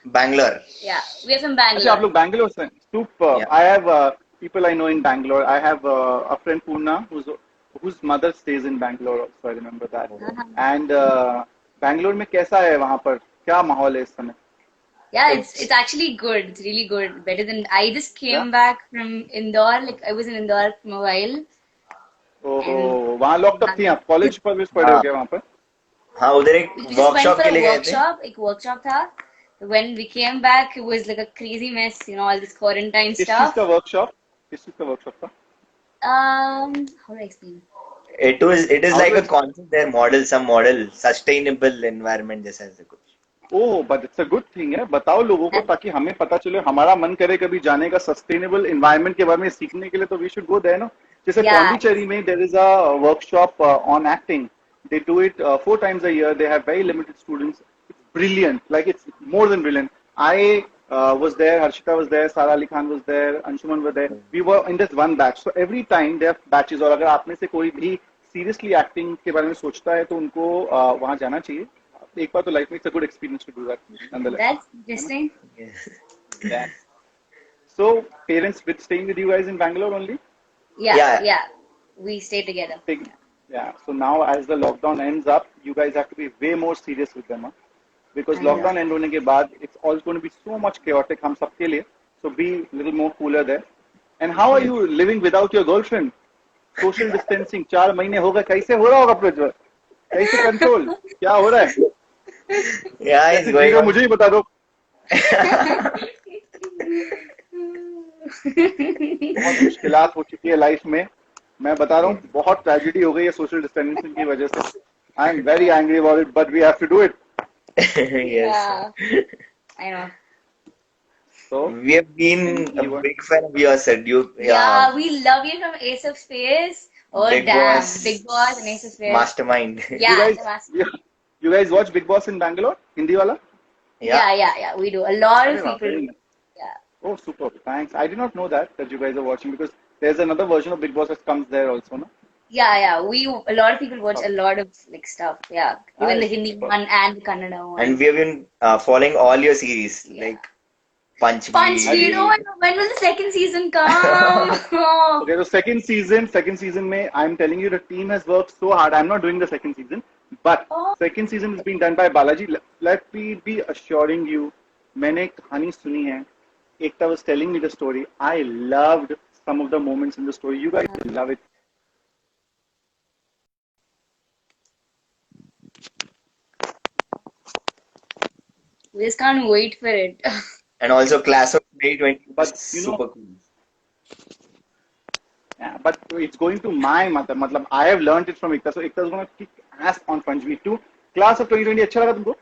Bangalore. Yeah, we're from Bangalore. अच्छा आप लोग बैंगलोर से. Super. Yeah. I have people I know in Bangalore. I have a friend Purna whose mother stays in Bangalore also. I remember that. And Bangalore में कैसा है वहाँ पर, क्या माहौल है इस समय? Yeah, it's actually good. It's really good. Better than I just came back from Indore. Like I was in Indore for a while. ओहो, वहाँ लॉकडाउन थी आप? कॉलेज पर भी पढ़े हो क्या वहाँ पर? हाँ उधर एक We just went workshop for के a लिए गए थे. workshop. एक workshop था. When we came back, it was like a crazy mess. You know, all this quarantine किस चीज stuff. का वर्कशॉप? किस चीज का वर्कशॉप था? How do I explain? It is like a concept, their model, some model, sustainable environment जैसा ऐसे कुछ. Oh but it's a good thing है. बताओ लोगों को ताकि हमें पता चले, हमारा मन करे कभी जाने का सस्टेनेबल एनवायरनमेंट के बारे में सीखने के लिए, तो we should go there. No जैसे पौंडीचेरी में there is a workshop on acting. They do it 4 times a year. They have very limited students. It's brilliant, like it's more than brilliant. I was there, Harshita was there, Sara Ali Khan was there, Anshuman were there. We were in this one batch. So every time they have batches. और अगर आप में से कोई भी seriously acting के बारे में सोचता है तो उनको वहाँ जाना चाहिए एक बार. तो लाइफ में it's a good experience to do that nonetheless. That's interesting. Yeah. So parents with staying with you guys in Bangalore only? Yeah. We stay together. Yeah. So now as the lockdown ends up, you guys have to be way more serious with them, huh? Because lockdown end होने के बाद it's all going to be so much chaotic हम सबके लिए. So be little more cooler there. And how are you living without your girlfriend? Social distancing 4 महीने हो गए, कैसे हो रहा होगा प्रज्वल? कैसे कंट्रोल, क्या हो रहा है? Yeah, कैसे it's जी going रहे हो on. मुझे ही बता दो। बहुत मुश्किलात हो चुकी है लाइफ में, मैं बता रहा हूँ, बहुत ट्रेजेडी हो गई है सोशल डिस्टेंसिंग की वजह से। I am very angry about it, but we have to do it. Yes. Yeah, I know. So We have been a you big fan of yours, sir. Yeah, we love you from Ace of Space. Oh Big damn, Boss, Big Boss and Ace of Space. Mastermind. Yeah, guys the master. you guys watch Big Boss in Bangalore, Hindi wala? Yeah, we do. A lot Arre of वाह, people very do. nice. Yeah. Oh, super, thanks. I did not know that you guys are watching, because there's another version of Big Boss that comes there also, no? Yeah. A lot of people watch a lot of like stuff. Yeah. Even the Nice. Hindi one and the Kannada one. And we have been following all your series, like Punch Punch Beat. Hero. When will the second season come? Oh. Okay, so second season mein, I'm telling you, the team has worked so hard. I'm not doing the second season, but Oh. second season is being done by Balaji. Let me be assuring you, मैंने एक कहानी सुनी है. Ekta was telling me the story. I loved some of the moments in the story. You guys will love it. We just can't wait for it. And also Class of 2020 was But, you know- super cool. Yeah, but it's going to my mother. मतलब I have learned it from Ekta. So Ekta is going to kick ass on Punch Beat too. Class of 2020 अच्छा लगा तुमको?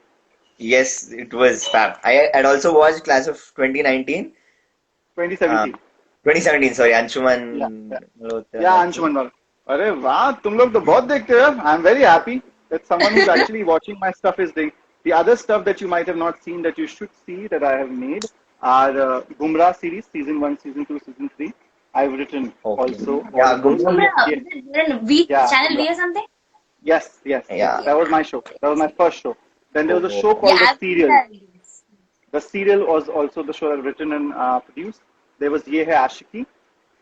Yes, it was fab. I had also watched Class of 2019. 2017. 2017, sorry, Anshuman. Yeah, Anshuman वाला. अरे वाह, तुम लोग तो बहुत देखते हो यार. I'm very happy that someone who's actually watching my stuff is doing. The other stuff that you might have not seen that you should see that I have made are Gumrah series, season 1, season 2, season 3. I've written Okay. also. Yeah, all of those. Gumrah. Yeah. Channel V or something? Yes. Yeah. That was my show. That was my first show. Then there was a Oh. show called Yeah, The Serial. I've seen that. The Serial was also the show I've written and produced. There was Ye Hai Aashiki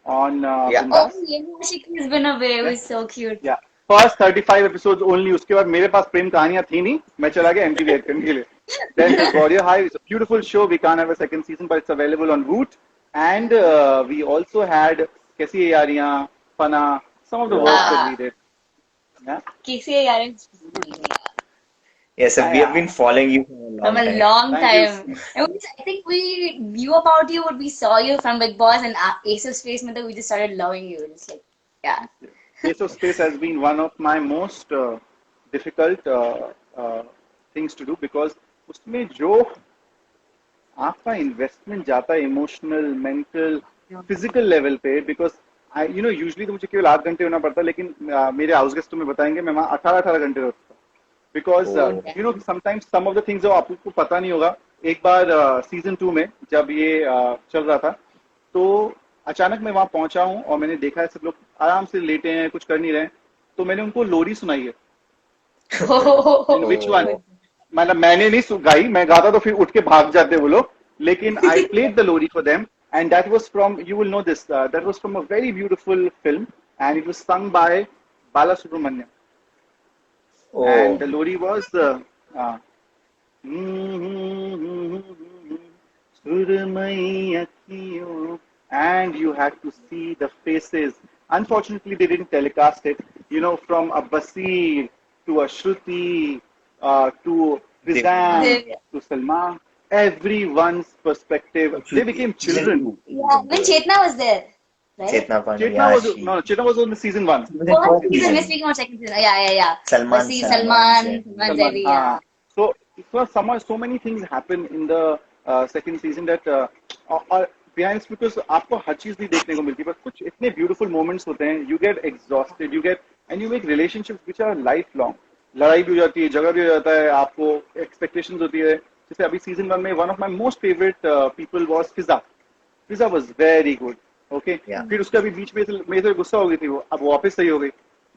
on Yeah. Bindaas. Oh, yeah, Shiki has been away. It was so cute. Yeah. First 35 episodes only. उसके बाद मेरे पास प्रेम कहानियां थी नहीं, मैं चला गया MTV act करने के लिए. Then there's Warrior High. It's a beautiful show. We can't have a second season, but it's available on Woot. And we also had कैसी है Yaariyan, Fana, some of the work that we did. Yeah. KCA Yaran. Yes, sir, we have been following you From a time. long Thank time. I think we knew about you when we saw you from Big Boss and Ace of Space. We just started loving you. Just like, yeah. Ace of Space has been one of my most difficult things to do, because उसमें जो आपका investment जाता है emotional, mental, physical level पे, because usually तो मुझे केवल 8 घंटे होना पड़ता है, लेकिन मेरे हाउस गेस्ट तुम्हें बताएंगे मैं वहाँ 18 घंटे रहता हूँ, because sometimes some of the things जो आपको पता नहीं होगा. एक बार सीजन 2 में जब ये चल रहा था, तो अचानक मैं वहां पहुंचा हूं और मैंने देखा है सब लोग आराम से लेटे हैं, कुछ कर नहीं रहे, तो मैंने उनको लोरी सुनाई है. Which one? मतलब मैंने नहीं गाई, मैं गाता तो फिर उठ के भाग जाते वो लोग, लेकिन I played the lori for them, and that was from, you will know this, that was from a very beautiful film, and it was sung by Bala Subrahmanyam. And the lori was Surmai Akhiyon, and you had to see the faces. Unfortunately, they didn't telecast it. From a Basir to a Shruti to Rizan to Salman, everyone's perspective. They became children. Yeah, when Chetna was there, right? Chetna Pandey. Chetna was on season 1. What season? We're speaking about second season. Yeah. Salman Zaidi, yeah. So so many things happen in the second season that behind, because आपको हर चीज नहीं देखने को मिलती, but कुछ इतने beautiful moments होते हैं, you get exhausted, and you make relationships which are lifelong. लड़ाई भी हो जाती है, झगड़ा भी हो जाता है, आपको expectations होती है. जैसे अभी season 1 में one of my most favorite people was Fiza. Fiza was very good. Okay. Yeah. फिर उसका भी बीच में मेरे से गुस्सा हो गई थी वो, अब वापस सही हो गई,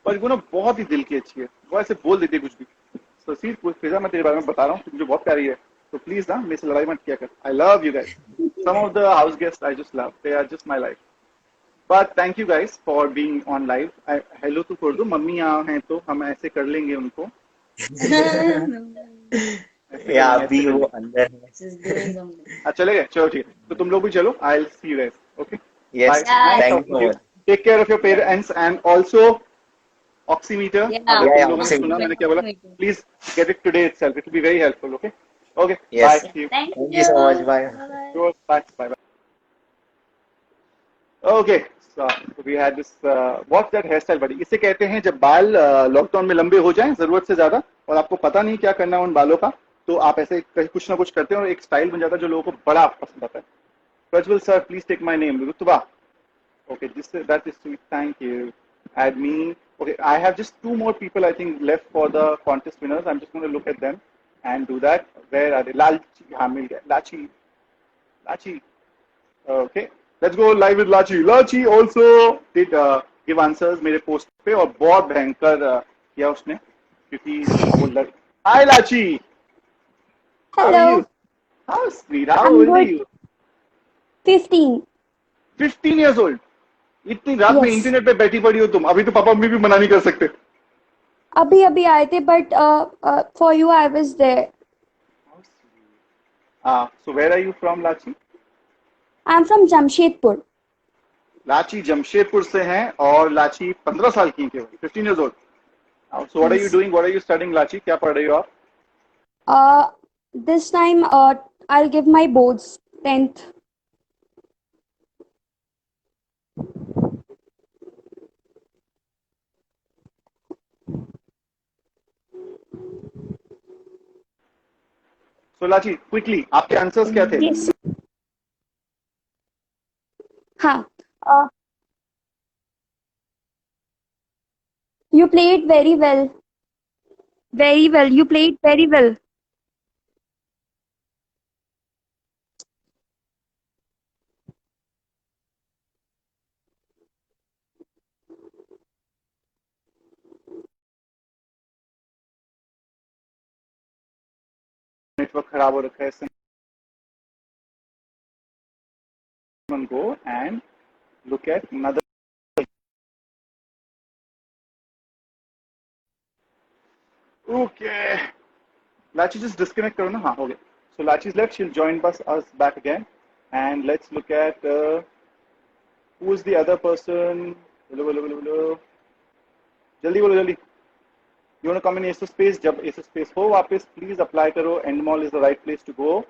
पर वो ना बहुत ही दिल की अच्छी है, वो ऐसे बोल देती है कुछ भी. So see, फिजा मैं तेरे बारे में बता रहा हूँ, मुझे बहुत प्यारी है, तो प्लीज ना मेरे से लड़ाई मत किया कर. I love you guys. Some of the house guests I just love. They are just my life. But thank you guys for being on live. Hello तो कर दो, मम्मी यहाँ हैं तो हम ऐसे कर लेंगे उनको. या अभी वो अंदर है. Just doing something. चलेगा, चलो ठीक है, तो तुम लोग भी चलो. I'll see you guys. Okay. Yes, Bye. thank you. Take care of your parents, and also oximeter, Yeah, अगर Yeah, तुम yeah, लोगों ने सुना oxymeter. मैंने क्या बोला, oximeter. Please get it today itself, it will be very helpful. Okay okay, bye. Yes. See you. Thank Thank you you. so much. Bye. Bye-bye. Bye bye. Okay, so we had this, what's that hair style buddy. इसे कहते हैं जब बाल lockdown में लंबे हो जाएं जरूरत से ज्यादा और आपको पता नहीं क्या करना है उन बालों का, तो आप ऐसे कुछ ना कुछ करते हैं और एक स्टाइल बन जाता है जो लोगों को बड़ा पसंद आता है. Prajwal sir, please take my name. Rutba. Okay, this that is sweet. Thank you. Add me. Okay, I have just 2 more people I think left for the contest winners. I'm just going to look at them and do that. Where are they? Lachi. हाँ मिल गया. Lachi. Lachi. Okay. Let's go live with Lachi. Lachi also did give answers मेरे post पे और बहुत भयंकर किया उसने क्योंकि वो लग. Hi Lachi. How are Hello, you? How sweet. How I'm old are good. you? 15. 15 years old. इतनी रात में Yes. इंटरनेट पे बैठी पड़ी हो तुम. अभी तो पापा मम्मी भी मना नहीं कर सकते. अभी अभी आए थे but for you I was there. So where are you from, Lachi? I'm from Jamshedpur. लाची जमशेदपुर से हैं और लाची 15 साल की हैं, 15 years old. So what are you Yes. doing? What are you studying, लाची? क्या पढ़ रही हो आप? This time I'll give my boards 10th. So लाची, quickly, आपके आंसर्स क्या थे? Yes. हाँ. You played very well. Very well. You played very well. Network खराब हो रखा है. Someone go and look at another. Okay. Lachi, just disconnect करो ना. हाँ हो गया. So Lachi is left. She'll join us back again, and let's look at who is the other person. बोलो. जल्दी बोलो जल्दी. You want to come in Asus Space? जब Asus Space हो वापस प्लीज अप्लाई करो. Endemol is the right place to go.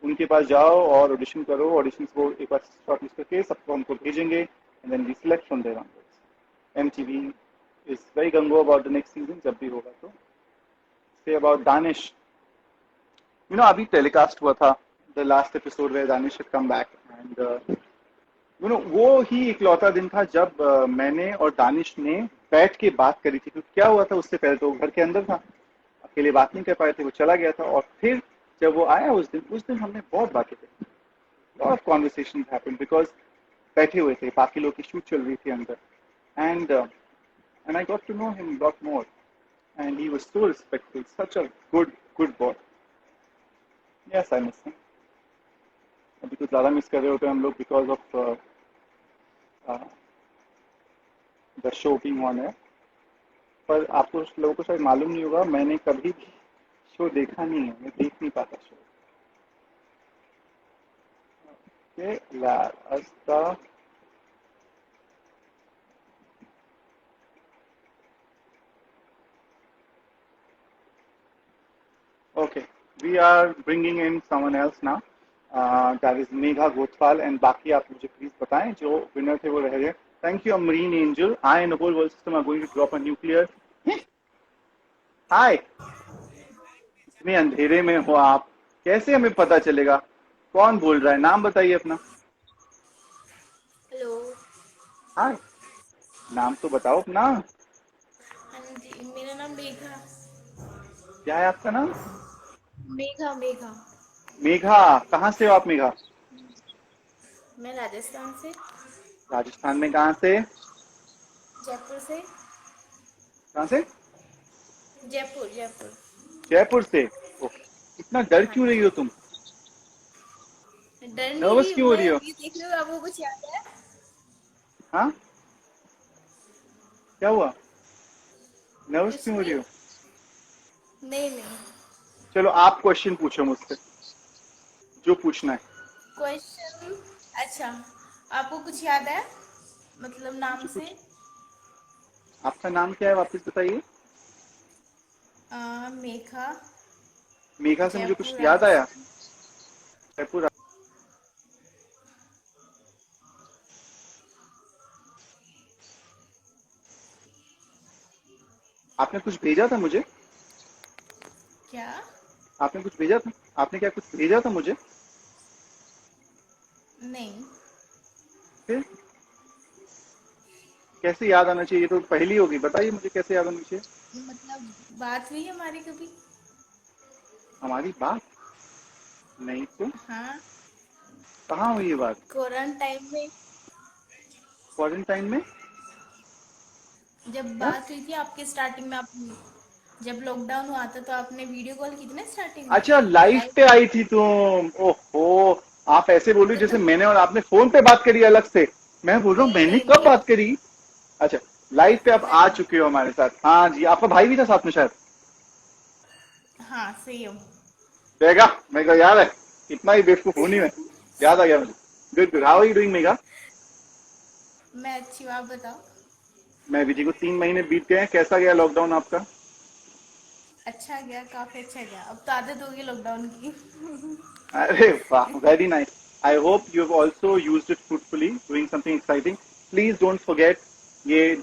उनके पास जाओ और ऑडिशन करो. ऑडिशन को एक बार शॉर्टलिस्ट करके सबको हमको भेजेंगे and then we select from there onwards. MTV is very gung-ho about the next season. जब भी होगा तो. Say about Danish. You know अभी टेलीकास्ट हुआ था the last episode where Danish had come back and you know वो ही इकलौता दिन था जब मैंने और दानिश ने बैठ के बात करी थी. क्योंकि क्या हुआ था उससे पहले तो घर के अंदर था, अकेले बात नहीं कर पाए थे, वो चला गया था. और फिर जब वो आया उस दिन हमने बहुत बातें की. lot of conversations happened because बैठे हुए थे, बाकी लोग की शूट चल रही थी अंदर. And I got to know him a lot more and he was so respectful, such a good boy. Yes, I miss him. अभी कुछ ज़्यादा मिस कर रहे होते हैं हम लोग because of the show being on air. पर आपको लोगों को शायद मालूम नहीं होगा, मैंने कभी भी शो देखा नहीं है, मैं देख नहीं पाता show. Okay, Asta. Okay, we are bringing in someone else now. That is Megha Gothwal and बाकी आप मुझे प्लीज बताएं जो विनर थे वो रह गए. Thank you, Marine Angel. I and the whole world system are going to drop a nuclear. Hi. इतने अंधेरे में हो आप, कैसे हमें पता चलेगा कौन बोल रहा है? नाम बताइए अपना. हेलो. हाय, नाम तो बताओ अपना. हाँ जी, मेरा नाम मेघा. क्या है आपका नाम? मेघा. मेघा. कहाँ से हो आप मेघा? मैं राजस्थान से. राजस्थान में कहाँ से? जयपुर से. कहाँ से? जयपुर. जयपुर से. ओके. इतना डर क्यों रही हो तुम? डर नहीं नर्वस रही क्यों हो रही हो? ये देख रहे हो, आपको कुछ याद है? हाँ, क्या हुआ? नर्वस कुछ क्यों हो रही हो? नहीं. चलो आप क्वेश्चन पूछो मुझसे, जो पूछना है. क्वेश्चन. अच्छा, आपको कुछ याद है मतलब नाम से? आपका नाम क्या है वापस बताइए? मेघा, मेघा से मुझे कुछ जयपुर याद आया? राजस्थान। जयपुर। आपने कुछ भेजा था मुझे? क्या? आपने कुछ भेजा था? आपने क्या कुछ भेजा था मुझे? नहीं, फिर कैसे याद आना चाहिए? ये तो पहली होगी, बताइए मुझे कैसे याद आना चाहिए? मतलब बात हुई हमारी कभी? हमारी बात नहीं तो। हाँ, कहाँ हुई ये बात? क्वारंटाइन में क्वारंटाइन में? जब क्या? बात हुई थी आपके स्टार्टिंग में, आप जब लॉकडाउन हुआ था तो आपने वीडियो कॉल की थी ना स्टार्टिंग में। अच्छा, लाइव लाइव पे आई थी तुम? ओहो, आप ऐसे बोल रही हो जैसे तो मैंने और आपने फोन पे बात करी अलग से। मैं बोल रहा हूँ नहीं मैंने नहीं कब नहीं, बात करी? अच्छा, लाइव पे आप आ मैं चुके हो हमारे साथ। हाँ जी, आपका भाई भी था साथ में शायद। हाँ सही हूँ। मेगा, मेगा याद है, इतना ही बेवकूफ हूं नहीं मैं। याद आ गया मुझे। Good good, how are you doing Megha? मैं अच्छी हूँ, आप बताओ। मैं भी ठीक हूँ। 3 महीने बीत गए हैं, कैसा गया लॉकडाउन आपका? अच्छा गया, काफी अच्छा गया, अब तो आदत होगी लॉकडाउन की। अरे वाह, very nice. I hope you have also used it fruitfully doing something exciting. Please don't forget, ये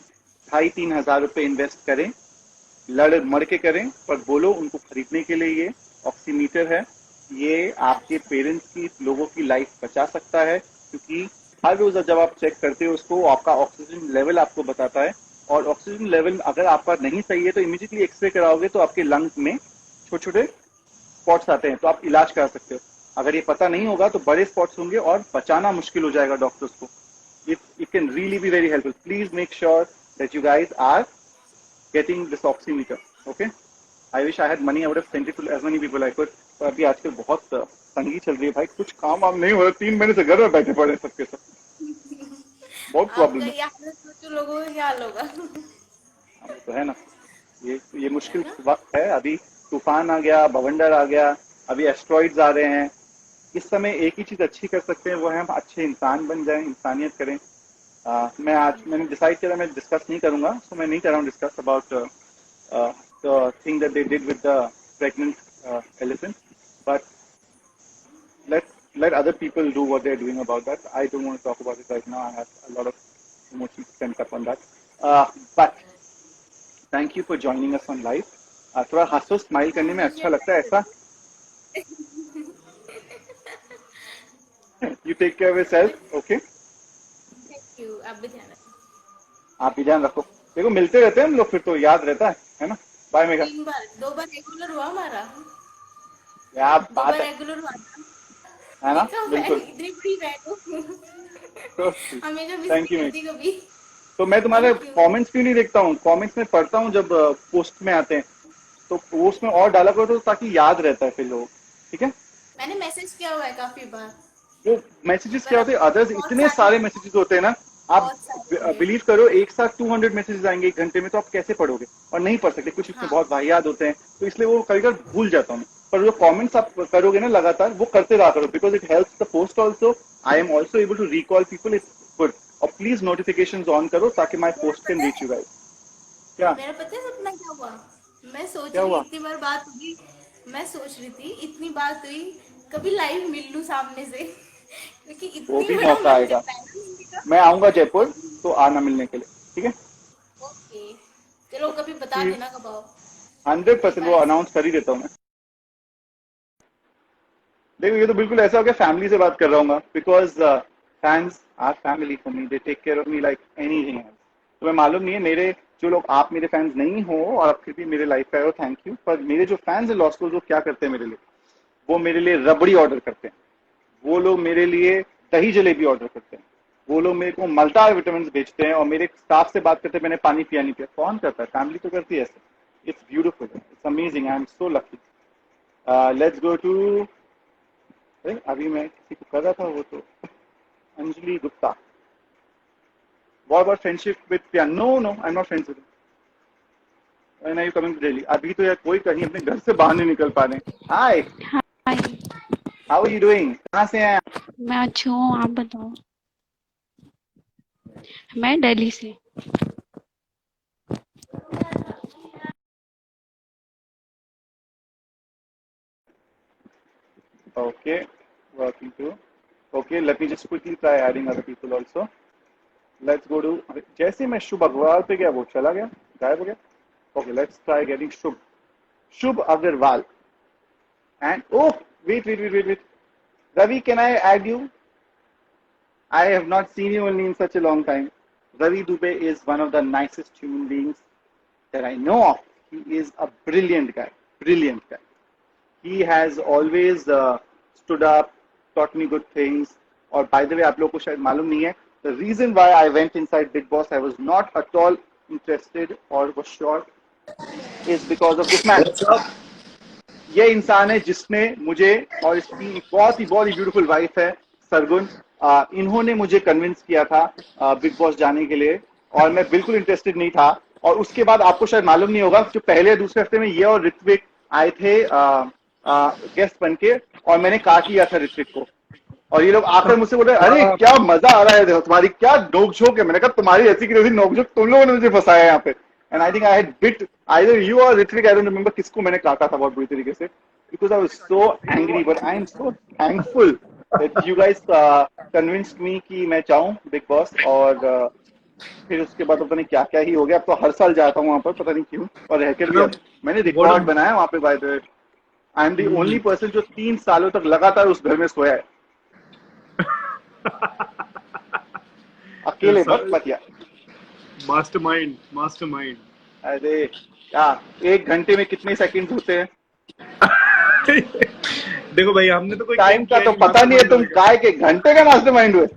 2,500-3,000 रुपए इन्वेस्ट करें, लड़ मर के करें, पर बोलो उनको खरीदने के लिए। ये ऑक्सीमीटर है, ये आपके अच्छा, पेरेंट्स की, लोगों की लाइफ बचा सकता है, क्योंकि हर रोज जब आप चेक करते हो उसको, आपका ऑक्सीजन लेवल आपको बताता है। और ऑक्सीजन लेवल अगर आपका नहीं सही है तो इमीडिएटली एक्सरे कराओगे तो आपके लंग्स में छोटे छोटे स्पॉट्स आते हैं, तो आप इलाज करा सकते हो। अगर ये पता नहीं होगा तो बड़े स्पॉट्स होंगे और बचाना मुश्किल हो जाएगा डॉक्टर्स को। It can really be very helpful. Please make sure that you guys are getting this oximeter. Okay, I wish I had money. I would have sent it to as many people I could. पर अभी आजकल बहुत तंगी चल रही है भाई, कुछ काम वाम नहीं हो रहा। 3 महीने से घर में बैठे पड़े हैं सबके सब। बहुत आपका प्रॉब्लम है। ये हाल है, सोचो लोगों का क्या हाल होगा। हाँ, वो तो है ना। ये है मुश्किल ना? वक्त है अभी। तूफान आ गया, बवंडर आ गया, अभी एस्ट्रॉइड्स आ रहे हैं। इस समय एक ही चीज अच्छी कर सकते हैं, वो है हम अच्छे इंसान बन जाएं, इंसानियत करें। मैंने डिसाइड किया मैं डिस्कस नहीं करूंगा, तो मैं नहीं कर रहा हूँ discuss about the thing that they did with the pregnant elephant, but let other people do what they're doing about that. I don't want to talk about it right now. I have a lot of emotions pent up on that. But thank you for joining us on live. थोड़ा हंसो, smile करने में मुझे अच्छा लगता है अच्छा ऐसा। You take care of yourself, okay? Thank you, आप भी ध्यान रखें। आप भी ध्यान रखो। देखो मिलते रहते हैं हम लोग, फिर तो याद रहता है ना? बाय मेघा। 3 बार, 2 बार रेगुलर हुआ हमारा। क्या दो बात बार है रेगुलर हुआ था। है ना? देखा, मैं बिल्कुल। इतनी बड़ी फैन हूँ। तो हमेशा मिस थैंक नहीं यू। करती कभी। तो मैं तुम्हारे थैंक यू। कमेंट्स क्यों नहीं देखता हूँ? कमेंट्स में पढ़ता हूँ जब पोस्ट में आते हैं, तो पोस्ट में और डाला करो तो ताकि याद रहता है फिर लोग। ठीक है? मैंने मैसेज किया हुआ है काफी बार, वो मैसेजेस पर क्या अब होते हैं, अदर्स बहुत इतने सारे सारे मैसेजेस होते हैं ना। आप बहुत सारे होंगे। बिलीव करो, एक साथ 200 मैसेजेस आएंगे 1 घंटे में, तो आप कैसे पढ़ोगे? और नहीं पढ़ सकते, कुछ इसमें हाँ, बहुत वाहियात होते हैं, तो इसलिए वो कभी कभी भूल जाता हूँ। पर जो कमेंट्स आप करोगे ना लगातार, वो करते रहा करो, because it helps the post also. I am also able to recall people, it's good. और प्लीज नोटिफिकेशन ऑन करो ताकि माई मेरा पोस्ट कैन पता रीच है यू गाइस। क्या? मेरा पता है सपना क्या हुआ। मैं सोच क्या रही, हुआ? इतनी बार बात हुई, मैं सोच रही थी इतनी बात हुई, कभी लाइव मिल लूं सामने से। क्योंकि वो इतनी भी बड़ा मौका मन आएगा। करता है ना मिलने का। मैं आऊंगा जयपुर, तो आना मिलने के लिए, ठीक है? ओके, चलो कभी बता देना कब आओ। 100% वो बाय। अनाउंस कर ही देता हूँ मैं। देखो ये तो बिल्कुल ऐसा हो गया फैमिली से बात कर रहा हूँ, because fans are family for me, they take care of me like anything else. तो मैं मालूम नहीं है मेरे जो लोग, आप मेरे फैंस नहीं हो और आप फिर भी मेरे लाइफ पे आए हो, थैंक यू। पर मेरे जो फैंस है लॉस्ट, वो क्या करते हैं मेरे लिए, वो मेरे लिए रबड़ी ऑर्डर करते हैं, वो लोग मेरे लिए दही जलेबी ऑर्डर करते हैं, वो लोग मेरे को मल्टा विटामिन भेजते हैं, और मेरे स्टाफ से बात करते हैं मैंने पानी पिया नहीं पिया। कौन करता है? फैमिली तो करती है ऐसे। It's beautiful, it's amazing, I am so lucky. Let's go to, अभी मैं किसी को कर रहा था, वो तो Anjali Gupta. What about friendship with Priya? No no, I am not friends with. When are you coming to Delhi? अभी तो यार कोई कहीं अपने घर से बाहर नहीं निकल पा रहे हैं। Hi, hi. How are you doing? कहाँ से हैं? मैं अच्छी हूँ, आप बताओ। मैं दिल्ली से। Okay, working too. Okay, let me just quickly try adding other people also. Let's go to, जैसे मैं शुभ अग्रवाल पे गया वो चला गया, गायब हो गया. Okay, let's try getting Shubh Agarwal. And oh, wait. Ravi, can I add you? I have not seen you only in such a long time. Ravi Dubey is one of the nicest human beings that I know of. He is a brilliant guy. Brilliant guy. He has always stood up, taught me good things. और by the way, आप लोगों को शायद मालूम नहीं है, the reason why I went inside Big Boss, I was not at all interested or was sure, is because of this man. ये इंसान है जिसने मुझे और इसकी बहुत ही ब्यूटीफुल वाइफ है सरगुन, इन्होंने मुझे कन्विंस किया था बिग बॉस जाने के लिए, और मैं बिल्कुल इंटरेस्टेड नहीं था. और उसके बाद आपको शायद मालूम नहीं होगा, जो पहले या दूसरे हफ्ते में ये और ऋत्विक आए थे गेस्ट बन के, और मैंने काट लिया था ऋत्विक को, और ये लोग आकर मुझसे बोल रहे अरे क्या मजा आ रहा है, देखो तुम्हारी क्या नोकझोंक है. मैंने कहा तुम्हारी ऐसी की नोकझोंक, तुम लोगों ने मुझे फंसाया यहाँ पे. And I think I had bit either you और ऋत्विक, आई डोंट रिमेंबर किसको मैंने काटा था बहुत बुरी तरीके से, because I was so angry. But I am so thankful that you guys convinced मी कि मैं जाऊं बिग बॉस. और फिर उसके बाद पता नहीं क्या क्या ही हो गया. अब तो हर साल जाता हूँ वहां पर, पता नहीं क्यों, और रहकर भी मैंने रिकॉर्ड बनाया वहां पे. Bye the way, I am the only person जो 3 सालों तक लगातार उस घर में सोया है, अकेले. बट यार मास्टरमाइंड. अरे क्या 1 घंटे में कितने सेकंड होते हैं? देखो भाई, हमने तो कोई टाइम का तो पता नहीं है, तुम काय के घंटे का मास्टरमाइंड हुए.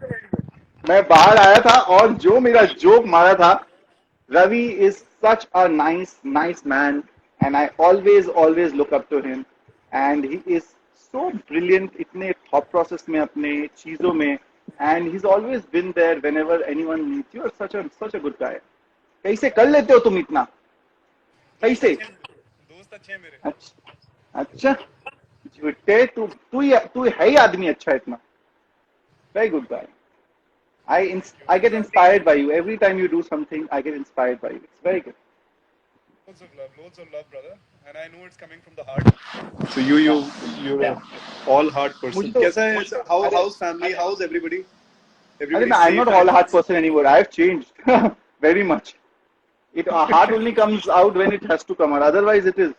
मैं बाहर आया था और जो मेरा जोक मारा था, Ravi is such a nice man and I always look up to him and he is so brilliant इतने थॉट प्रोसेस में, अपने चीजों में, and he is always been there whenever anyone needs you. और सच अ गुड गाय. कैसे कर लेते हो तुम इतना, कैसे? दोस्त अच्छे हैं मेरे. अच्छा झूठे, तू है ही आदमी अच्छा इतना. Very good guy. I get inspired by you. Every time you do something, I get inspired by you. It's very good. Loads of love, brother. And I know it's coming from the heart. So you're all heart person. कैसा है? How's family? How's everybody? I'm not all heart person anymore. I've changed very much. Heart only comes out when it has to come out. Otherwise, it is.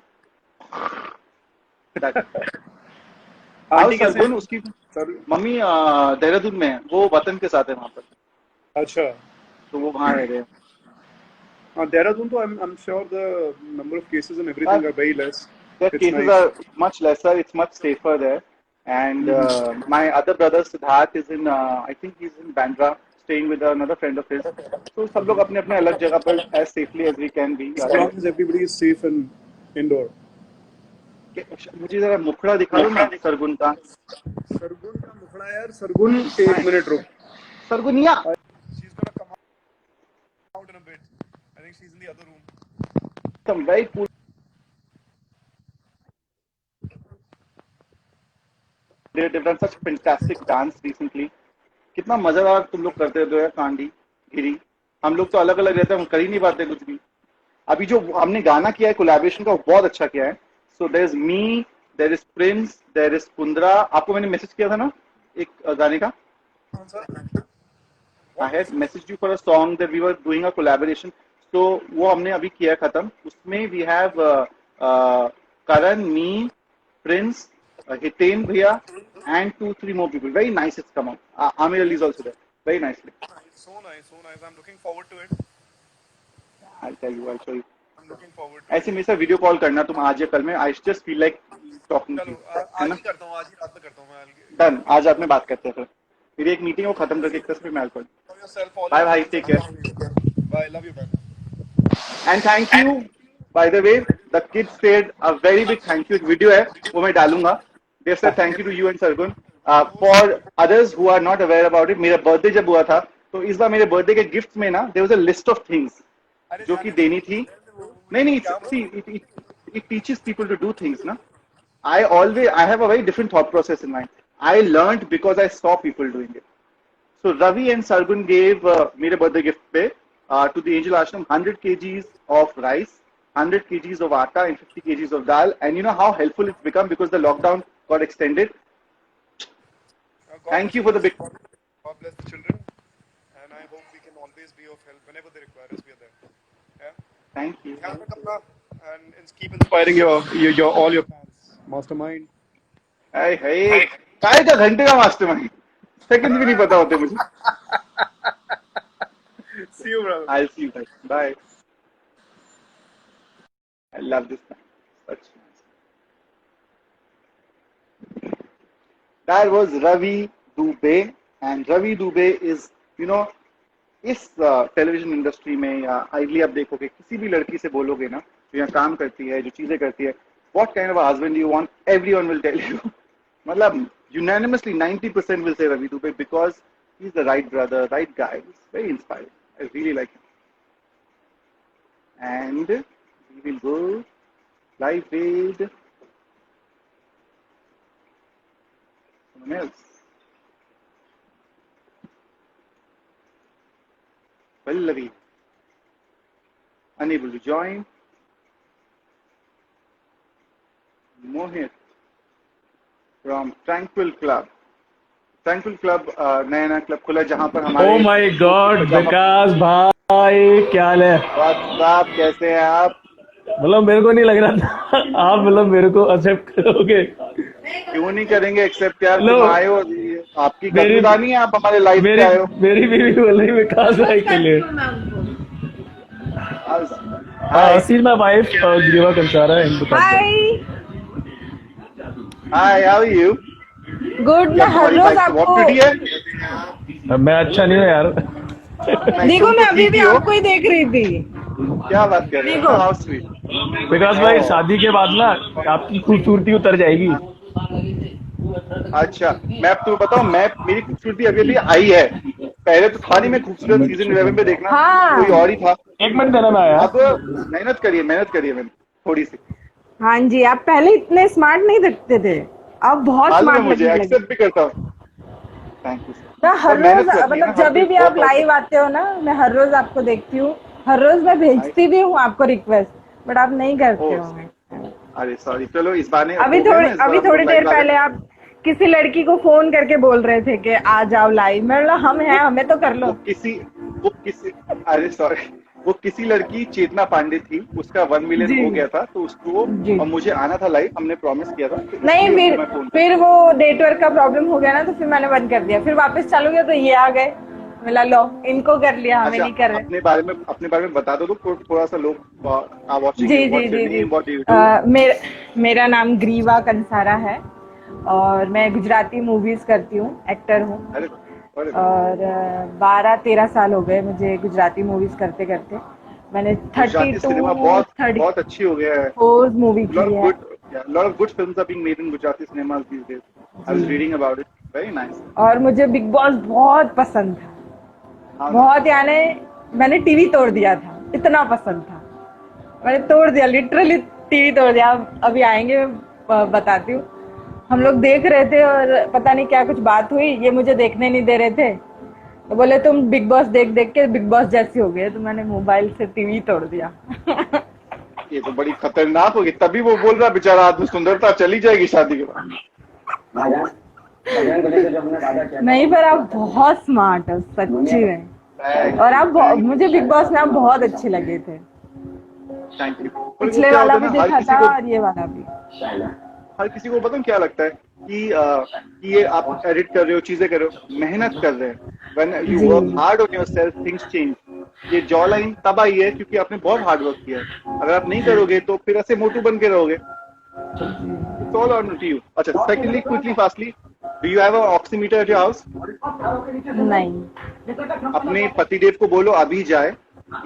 Aunty कैसे हैं? उसकी mummy Dehradun में है, वो वतन के साथ है वहाँ पर. अच्छा, तो वो वहाँ रह गए. देहरादून तो I'm sure the number of cases and everything are very less. The cases are much lesser. It's much safer there. And my other brother Siddharth is in, I think he's in Bandra, staying with another friend of his. So सब लोग अपने अपने अलग जगह पर as safely as we can be. As long as everybody is safe and indoor. मुझे जरा मुखड़ा दिखा दो ना सरगुन का. सरगुन का मुखड़ा यार. सरगुन 1 मिनट रुक. सरगुनिया. She's gonna come out in a bit. I think she's in the other room. Some very cool. They've done such fantastic dance recently. कितना मजेदार तुम लोग करते हो यार कांडी गिरी. हम लोग तो अलग अलग रहते हैं, हम कर ही नहीं पाते कुछ भी. अभी जो हमने गाना किया है कोलैबोरेशन का, बहुत अच्छा किया है. So there is me, there is Prince, there is Kundra. आपको मैंने मैसेज किया था ना एक गाने का. I had messaged you for a song that we were doing a collaboration. So वो हमने अभी किया खत्म. उसमें we have Karan, me, Prince, Hiten भैया and 2-3 more people. Very nice it's come out. Amir Ali is also there. Very nicely. So nice. I'm looking forward to it. I'll tell you. I'll show you. Looking forward. ऐसे मेरे साथ video call करना तुम आज या कल में. I just feel like talking to you. आज ही करता हूँ, आज ही रात में करता हूँ मैं. डन. आज रात में बात करते हैं. फिर मेरी एक मीटिंग वो खत्म करके एक फिर मैं call. Bye bye. Take care. Bye. Love you man. And thank you. By the way the kids said a very big thank you. एक वीडियो है वो मैं डालूंगा. They said thank you to you and Sargun. For others who are not aware about it, मेरा birthday जब हुआ था तो इस बार मेरे बर्थडे के गिफ्ट में ना there was a list of things जो कि देनी थी. नहीं, see, it teaches people to do things, na. I have a very different thought process in mind. I learned because I saw people doing it. So Ravi and Sargun gave मेरे birthday gift पे to the Angel Ashram 100 kgs of rice, 100 kgs of atta and 50 kgs of dal. And you know how helpful it's become because the lockdown got extended. Thank you for the big. God bless the children, and I hope we can always be of help whenever they require us. We are there. Yeah. Thank you. ध्यान रख अपना, and keep inspiring your all your fans. Mastermind. hey, काय का घंटे का mastermind, second भी नहीं पता होते मुझे. See you, brother. I'll see you guys. Bye. I love this man. Such nice. That was Ravi Dubey, and Ravi Dubey is, you know, इस टेलीविजन इंडस्ट्री में या आइडली आप देखोगे, किसी भी लड़की से बोलोगे ना जो यहाँ काम करती है, जो चीजें करती है, what kind of a husband you want, everyone will tell you. मतलब unanimously 90% will say Ravi Dubey because he's the right brother, right guy. He's very inspiring. I really like him. And we will go live with someone else. Pallavi, unable to join. Mohit from Tranquil Club. Tranquil Club नया club खुला जहाँ पर हमारे. Oh my God, विकास भाई क्या हाल है? आप कैसे हैं आप? मतलब मेरे को नहीं लग रहा था आप मतलब मेरे को एक्सेप्ट करोगे. क्यों नहीं करेंगे एक्सेप्ट यार, तुम आए हो, आपकी गर्दानी है, आप हमारे लाइव पे आए हो. मेरी बीवी बोल रही विकास भाई के लिए. सी माय वाइफ ग्रीवा कंसारा. हाय, हाउ आर यू? गुड. मैं हर रोज आपको. मैं अच्छा नहीं हूँ यार. देखो मैं अभी भी आपको ही देख रही थी. क्या बात कर रहे हो? How sweet. विकास भाई शादी के बाद ना आपकी खूबसूरती उतर जाएगी. अच्छा, मैं अब तुम्हें बताऊं, मेरी खूबसूरती अभी अभी आई है. पहले तो था नहीं मैं खूबसूरत. सीजन 11 में देखना कोई और ही था. एक मिनट देना मैं आया. अब मेहनत करिए मैंने थोड़ी सी. हाँ जी, आप पहले इतने स्मार्ट नहीं दिखते थे, अब बहुत स्मार्ट मुझे एक्सेप्ट भी करता हूँ. Thank you. मैं हर रोज मतलब जब भी आप लाइव आते हो ना, मैं हर रोज आपको देखती हूँ, हर रोज मैं भेजती भी हूँ आपको रिक्वेस्ट, बट आप नहीं करते हो. अरे सॉरी. चलो इस बार अभी थोड़ी देर पहले आप किसी लड़की को फोन करके बोल रहे थे कि आ जाओ लाइव. मैं बोला हम हैं, हमें तो कर लो. अरे सॉरी, वो किसी लड़की चेतना पांडे थी, उसका 1 मिलियन हो गया था तो उसको और मुझे आना था लाइव, हमने प्रॉमिस किया था. नहीं, फिर वो नेटवर्क का प्रॉब्लम हो गया ना, तो फिर मैंने बंद कर दिया. फिर वापस चालू किया तो ये आ गए. मिला लो, इनको कर लिया, हमें नहीं कर रहे. अपने बारे में बता दो तो थोड़ा सा लोग वाचिंग. जी. मेरा नाम ग्रीवा कंसारा है और मैं गुजराती मूवीज करती हूँ, एक्टर हूँ. और 12-13 साल हो गए मुझे गुजराती मूवीज करते करते. मैंने 32 बहुत अच्छी हो गया है. मूवी की है. lot of good films are being made in Gujarati cinemas these days. I was reading about it. Very nice. और मुझे बिग बॉस बहुत पसंद था. बहुत, यानी मैंने टीवी तोड़ दिया था, इतना पसंद था. मैंने तोड़ दिया, लिटरली टीवी तोड़ दिया. अभी आएंगे बताती हूँ. हम लोग देख रहे थे और पता नहीं क्या कुछ बात हुई, ये मुझे देखने नहीं दे रहे थे, तो बोले तुम बिग बॉस देख के बिग बॉस जैसी हो गई. तो मैंने मोबाइल से टीवी तोड़ दिया. ये तो बड़ी खतरनाक होगी. तभी वो बोल रहा बेचारा आदमी, सुंदरता चली जाएगी शादी के बाद. नहीं, पर आप बहुत स्मार्ट हो सच्ची में. और आप मुझे बिग बॉस में आप बहुत अच्छे लगे थे. Thank you. पिछले वाला भी देखा था और ये वाला भी. हर किसी को पता क्या लगता है कि ये आप एडिट कर रहे हो, चीजें कर रहे हो, मेहनत कर रहे हैं. When you work hard on yourself, things change. ये जॉ लाइन तब आई है क्योंकि आपने बहुत हार्ड वर्क किया है. अगर आप नहीं करोगे तो फिर ऐसे मोटू बन के रहोगे. It's all on to you. अच्छा, secondly, quickly, fastly, do you have a oximeter at your house? नहीं. अपने पतिदेव को बोलो अभी जाए,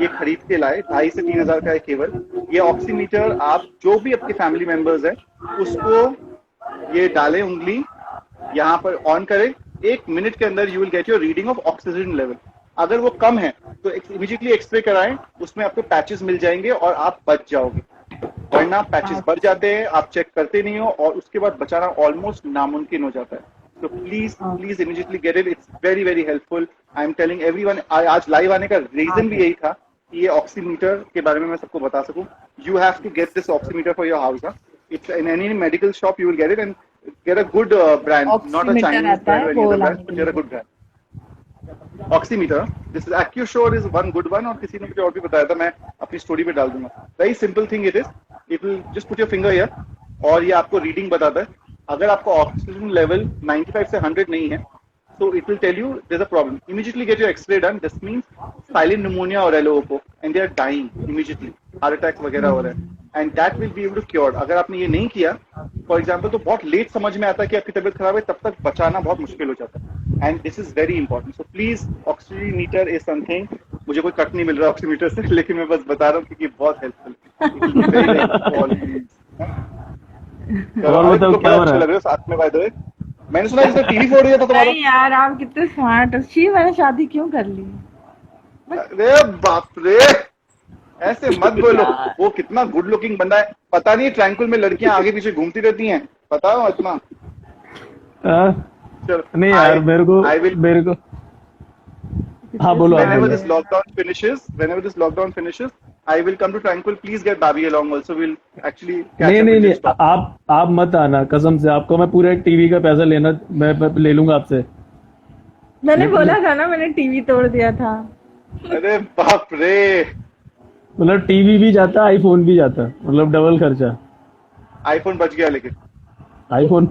ये खरीद के लाए. 2,500 से 3,000 का है केवल. ये ऑक्सीमीटर आप जो भी आपके फैमिली मेंबर्स हैं उसको ये डालें, उंगली यहाँ पर ऑन करें. 1 मिनट के अंदर you will get your reading of oxygen level. अगर वो कम है तो इमीडिएटली एक्सरे कराएं, उसमें आपको पैचेस मिल जाएंगे और आप बच जाओगे. वरना पैचेस बढ़ जाते हैं, आप चेक करते नहीं हो और उसके बाद बचाना ऑलमोस्ट नामुमकिन हो जाता है. तो please immediately get it. It's very very helpful. I am telling everyone. आज लाइव आने का रीजन भी यही था कि ये ऑक्सीमीटर के बारे में मैं सबको बता सकूं. You have to get this oximeter for your house. It's in any medical shop you will get it, and get a good brand, not a oximeter Chinese आता brand है or any वो other लाने brand, के but get a लिए। good brand. Oximeter. This is AccuSure is one good one, और किसी ने मुझे और भी बताया था, मैं अपनी स्टोरी पे डाल दूंगा. Very simple thing it is. It will just put your finger here, और ये आपको रीडिंग बताता है. अगर आपका ऑक्सीजन लेवल 95 से 100 नहीं है, so it will tell you there's a problem. Immediately get your X-ray done. This means silent pneumonia or LOPO, and they are dying immediately. Heart attacks वगैरह हो रहे हैं. And that will be able to cure. अगर आपने ये नहीं किया, for example, तो बहुत लेट समझ में आता है कि आपकी तबीयत खराब है, तब तक बचाना बहुत मुश्किल हो जाता है. And this is very important. So please, oximeter is something. मुझे कोई कट नहीं मिल रहा ऑक्सीमीटर से, लेकिन मैं बस बता रहा हूँ क्योंकि बहुत हेल्पफुल है. और बताओ क्या हो अच्छा रहा लग है? रहा है साथ में. बाय द वे, मैंने सुना इसने टीवी फोड़ दिया था तुम्हारा. नहीं यार, आप कितने स्मार्ट हो। शी, मैंने शादी क्यों कर ली? अरे बाप रे, ऐसे मत बोलो. वो कितना गुड लुकिंग बंदा है. पता नहीं ट्रैंकुल में लड़कियां आगे पीछे घूमती रहती हैं, पता हो इतना? चलो, नहीं यार, मेरे को हाँ बोलो आप whenever बोलो. this lockdown finishes, I will come to Tranquil. Please get Barbie along also. We'll actually catch नहीं up नहीं with नहीं, this talk. आप मत आना, कसम से. आपको मैं पूरे टीवी का पैसा लेना, मैं ले लूंगा आपसे. मैंने बोला था ना, मैंने टीवी तोड़ दिया था। अरे बाप रे, मतलब टीवी भी जाता, आईफोन भी जाता, मतलब डबल खर्चा. आईफोन बच गया लेकिन. आईफोन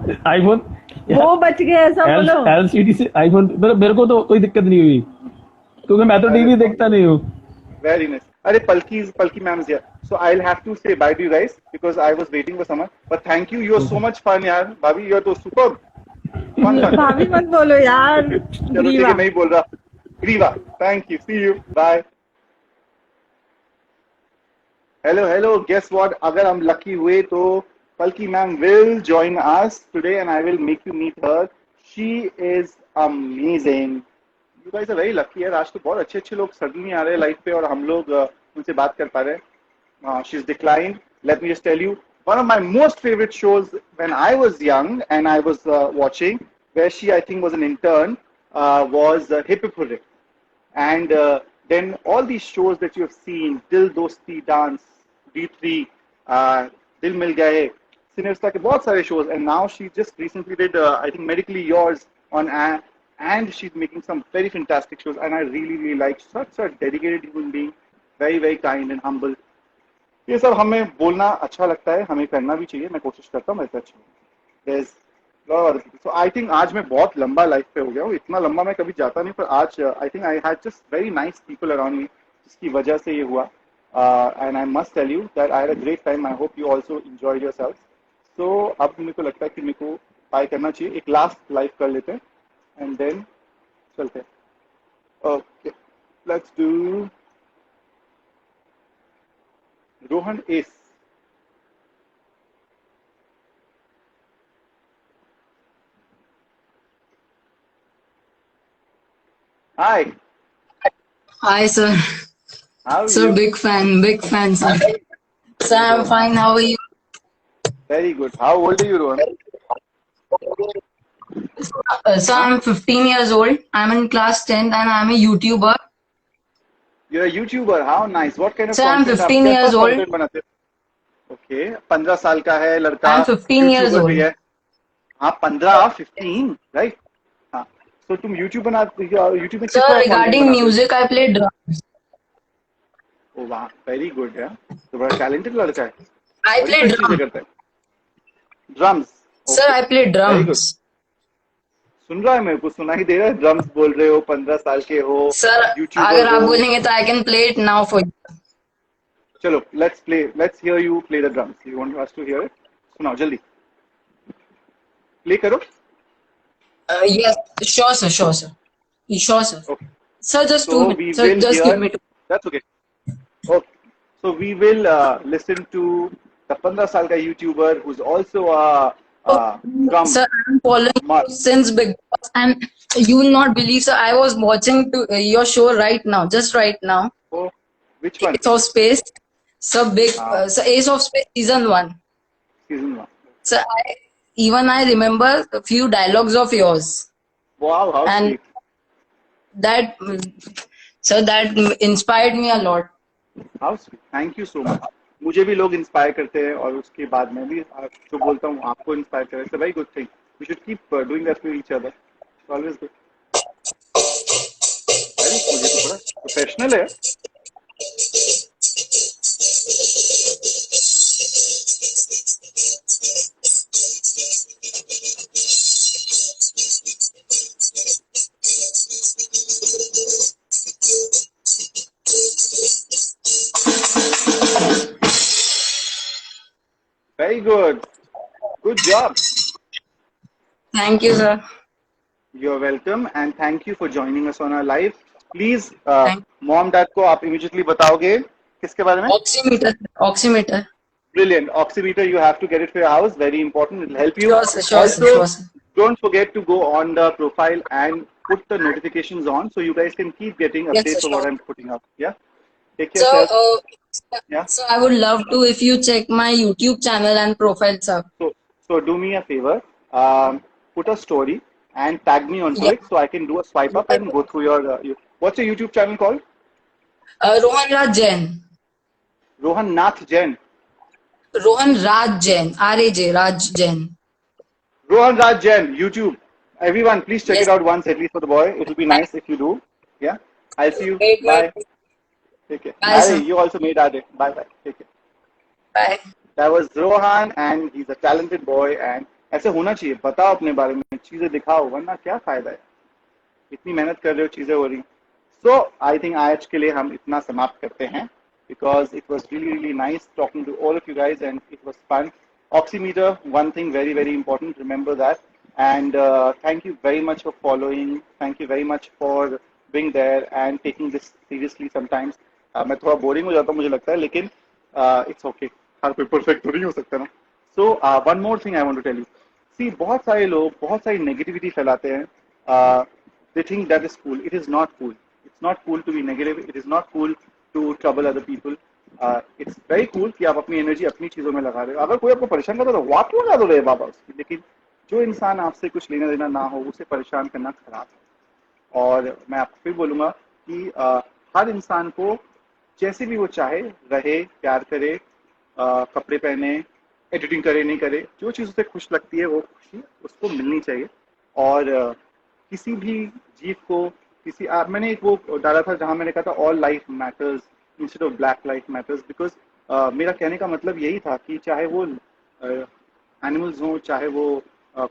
वो बच गया, ऐसा बोलो। एलसीडी से आईफोन, मेरे को तो कोई दिक्कत नहीं हुई क्योंकि मैं तो टीवी देखता नहीं हूँ. Very nice. अरे Palki ma'am is here. So I'll have to say bye to you guys because I was waiting for someone. But thank you. You are so much fun, यार. भाभी, you are तो superb. Fun. भाभी मत बोलो यार। चलो ठीक है, नहीं बोल रहा. ग्रीवा. Thank you. See you. Bye. Hello. Guess what? अगर हम lucky हुए तो Palki ma'am will join us today and I will make you meet her. She is amazing. You guys are very lucky यार. आज तो बहुत अच्छे लोग सडनली आ रहे हैं लाइफ पे और हम लोग उनसे बात कर पा रहे हैं. She's declined. Let me just tell you, one of my most favorite shows when I was young and I was watching, where she I think was an intern, was Hip Hip Hooray. And then all these shows that you have seen, Dil Dosti Dance, D3, Dil Mil Gaye, Cinesta के बहुत सारे shows, and now she just recently did I think Medically Yours on and she's making some very fantastic shows, and I really like such a dedicated human being, very kind and humble. ये सब हमें बोलना अच्छा लगता है, हमें करना भी चाहिए. मैं कोशिश करता हूँ, अच्छा. There's lot of other people. So I think आज मैं बहुत लंबा लाइफ पे हो गया हूँ. इतना लंबा मैं कभी जाता नहीं, पर आज I think I had just very nice people around me, जिसकी वजह से ये हुआ. And I must tell you that I had a great time. I hope you also enjoyed yourselves. So अब मेरे को लगता है कि मेरे को बाय करना चाहिए. एक लास्ट लाइव कर लेते हैं and then चलते हैं. Okay, let's do Rohan Ace. Hi. Hi, sir. How are Sir, you? big fan, sir. Sir, I'm fine. How are you? Very good. How old are you, Rohan? Sir, I'm 15 years old. I'm in class 10 and I'm a YouTuber. You're a YouTuber. How nice. What kind of Sir, I'm content 15 आप years कैसा old. content बनाते हो? Okay. 15 साल का है लड़का. I'm 15 years YouTuber भी old. है. हाँ, 15, right? हाँ. So तुम YouTube बनाते हो? YouTube में किस Sir, तरह content regarding बनाते हो? music, I play drums. Oh वाह, very good है. तो बड़ा talented लड़का है. I बड़ी play सारी चीजें drums. करता है. Drums. Sir, I play Very good. drums. सुन रहा है, मेरे को सुनाई दे रहा है. ड्रम्स बोल रहे हो, 15 साल के हो, Sir, YouTuber अगर आप हो. बोलेंगे तो I can play it now for you. चलो, let's hear you play the drums. You want us to hear it? सुनाओ जल्दी. Play करो. Yes, sure, sir. Sure, sir. Okay. Sir, just So 2 we minutes. Sir, will just hear. give me 2. That's okay. Okay. So we will listen to the 15 साल का YouTuber who's also a drum. Sir, I'm following you since Big Boss, and you will not believe, sir. I was watching your show right now, just right now. Oh, which one? Ace of Space. Sir, Sir, Ace of Space season 1. Season 1. Sir, I remember a few dialogues of yours. Wow, how And sweet. that inspired me a lot. How sweet. Thank you so much. मुझे भी लोग inspire करते हैं और उसके बाद मैं भी जो बोलता हूँ आपको इंस्पायर करे. It's a very good thing. We should keep doing that to each other. Always good. अरे मुझे तो बड़ा प्रोफेशनल है. Very good. Good job. Thank you, sir. You're welcome and thank you for joining us on our live. Please, Thank mom dad को आप immediately बताओगे किसके बारे में? Oximeter. Oximeter. Brilliant. Oximeter, you have to get it for your house. Very important. It'll help you. Sure, sir. Sure, sir. Also, Sure, sir. don't forget to go on the profile and put the notifications on so you guys can keep getting Yes, updates sir. of what Sure. I'm putting up. Yeah. Take care, So, sir. Yeah. so I would love to if you check my YouTube channel and profile, sir. So do me a favor. Put a story and tag me onto Yeah. it so I can do a swipe up and go through your. What's your YouTube channel called? Rohan Raj Jain. Rohan Nath Jain. Rohan Raj Jain. R-A-J. Raj Jain. Rohan Raj Jain, YouTube. Everyone, please check Yes. it out once at least for the boy. It'll be nice if you do. Yeah. I'll see you. Great, Bye. great. Take care. Bye, sir. You also made our day. Bye bye. Take care. Bye. That was Rohan and he's a talented boy and ऐसे होना चाहिए. बताओ अपने बारे में चीजें दिखाओ वरना क्या फायदा है. इतनी मेहनत कर रहे हो चीजें हो रही. So I think आज के लिए हम इतना समाप्त करते हैं because it was really nice talking to all of you guys and it was fun. Oximeter, one thing very important. Remember that. And thank you very much for following. Thank you very much for being there and taking this seriously sometimes. मैं थोड़ा boring हो जाता हूँ मुझे लगता है लेकिन it's okay. हर कोई परफेक्ट तो नहीं हो सकता ना. So one more thing I want to tell you. See, बहुत सारे लोग बहुत सारी नेगेटिविटी फैलाते हैं. They think that is cool. It is not cool. It's not cool to be negative. It is not cool to trouble other people. It's very cool कि आप अपनी एनर्जी अपनी चीजों में लगा रहे हो. अगर कोई आपको परेशान करता है तो वाह क्यों लगा दो रे बाबा उसकी. लेकिन जो इंसान आपसे कुछ लेना देना ना हो उसे परेशान करना खराब है. और मैं आपको फिर बोलूंगा कि हर इंसान को जैसे भी वो चाहे रहे, प्यार करे, कपड़े पहने, एडिटिंग करे नहीं करे, जो चीज़ उसे खुश लगती है वो खुशी उसको मिलनी चाहिए. और किसी भी जीव को किसी मैंने एक वो डाला था जहाँ मैंने कहा था all life matters instead of black life matters because मेरा कहने का मतलब यही था कि चाहे वो एनिमल्स हों, चाहे वो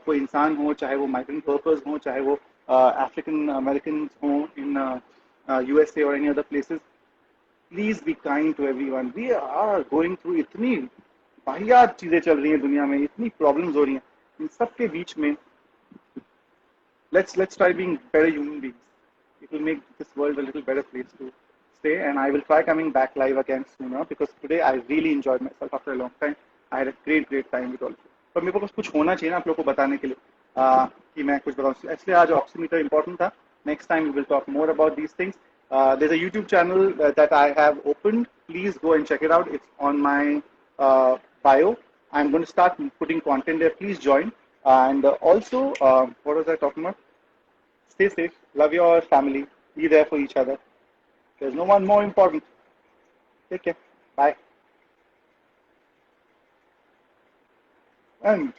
कोई इंसान हो, चाहे वो माइग्रेंट वर्कर्स हों, चाहे वो अफ्रीकन अमेरिकन हों इन USA और any other places, please be kind to everyone. We are going through इतनी वाहियात चीजें चल रही हैं दुनिया में, इतनी प्रॉब्लम्स हो रही हैं. इन सब के बीच में let's try being better human beings. It will make this world a little better place to stay. And I will try coming back live again sooner because today I really enjoyed myself after a long time. I had a great time with all of you. पर मेरे को बस कुछ होना चाहिए ना आप लोगों को बताने के लिए कि मैं कुछ बताऊँ. इसलिए आज ऑक्सीमीटर important था. Next time we will talk more about these things. There's a YouTube channel that I have opened. Please go and check it out. It's on my bio. I'm going to start putting content there. Please join. And also, what was I talking about? Stay safe. Love your family. Be there for each other. There's no one more important. Take care. Bye. And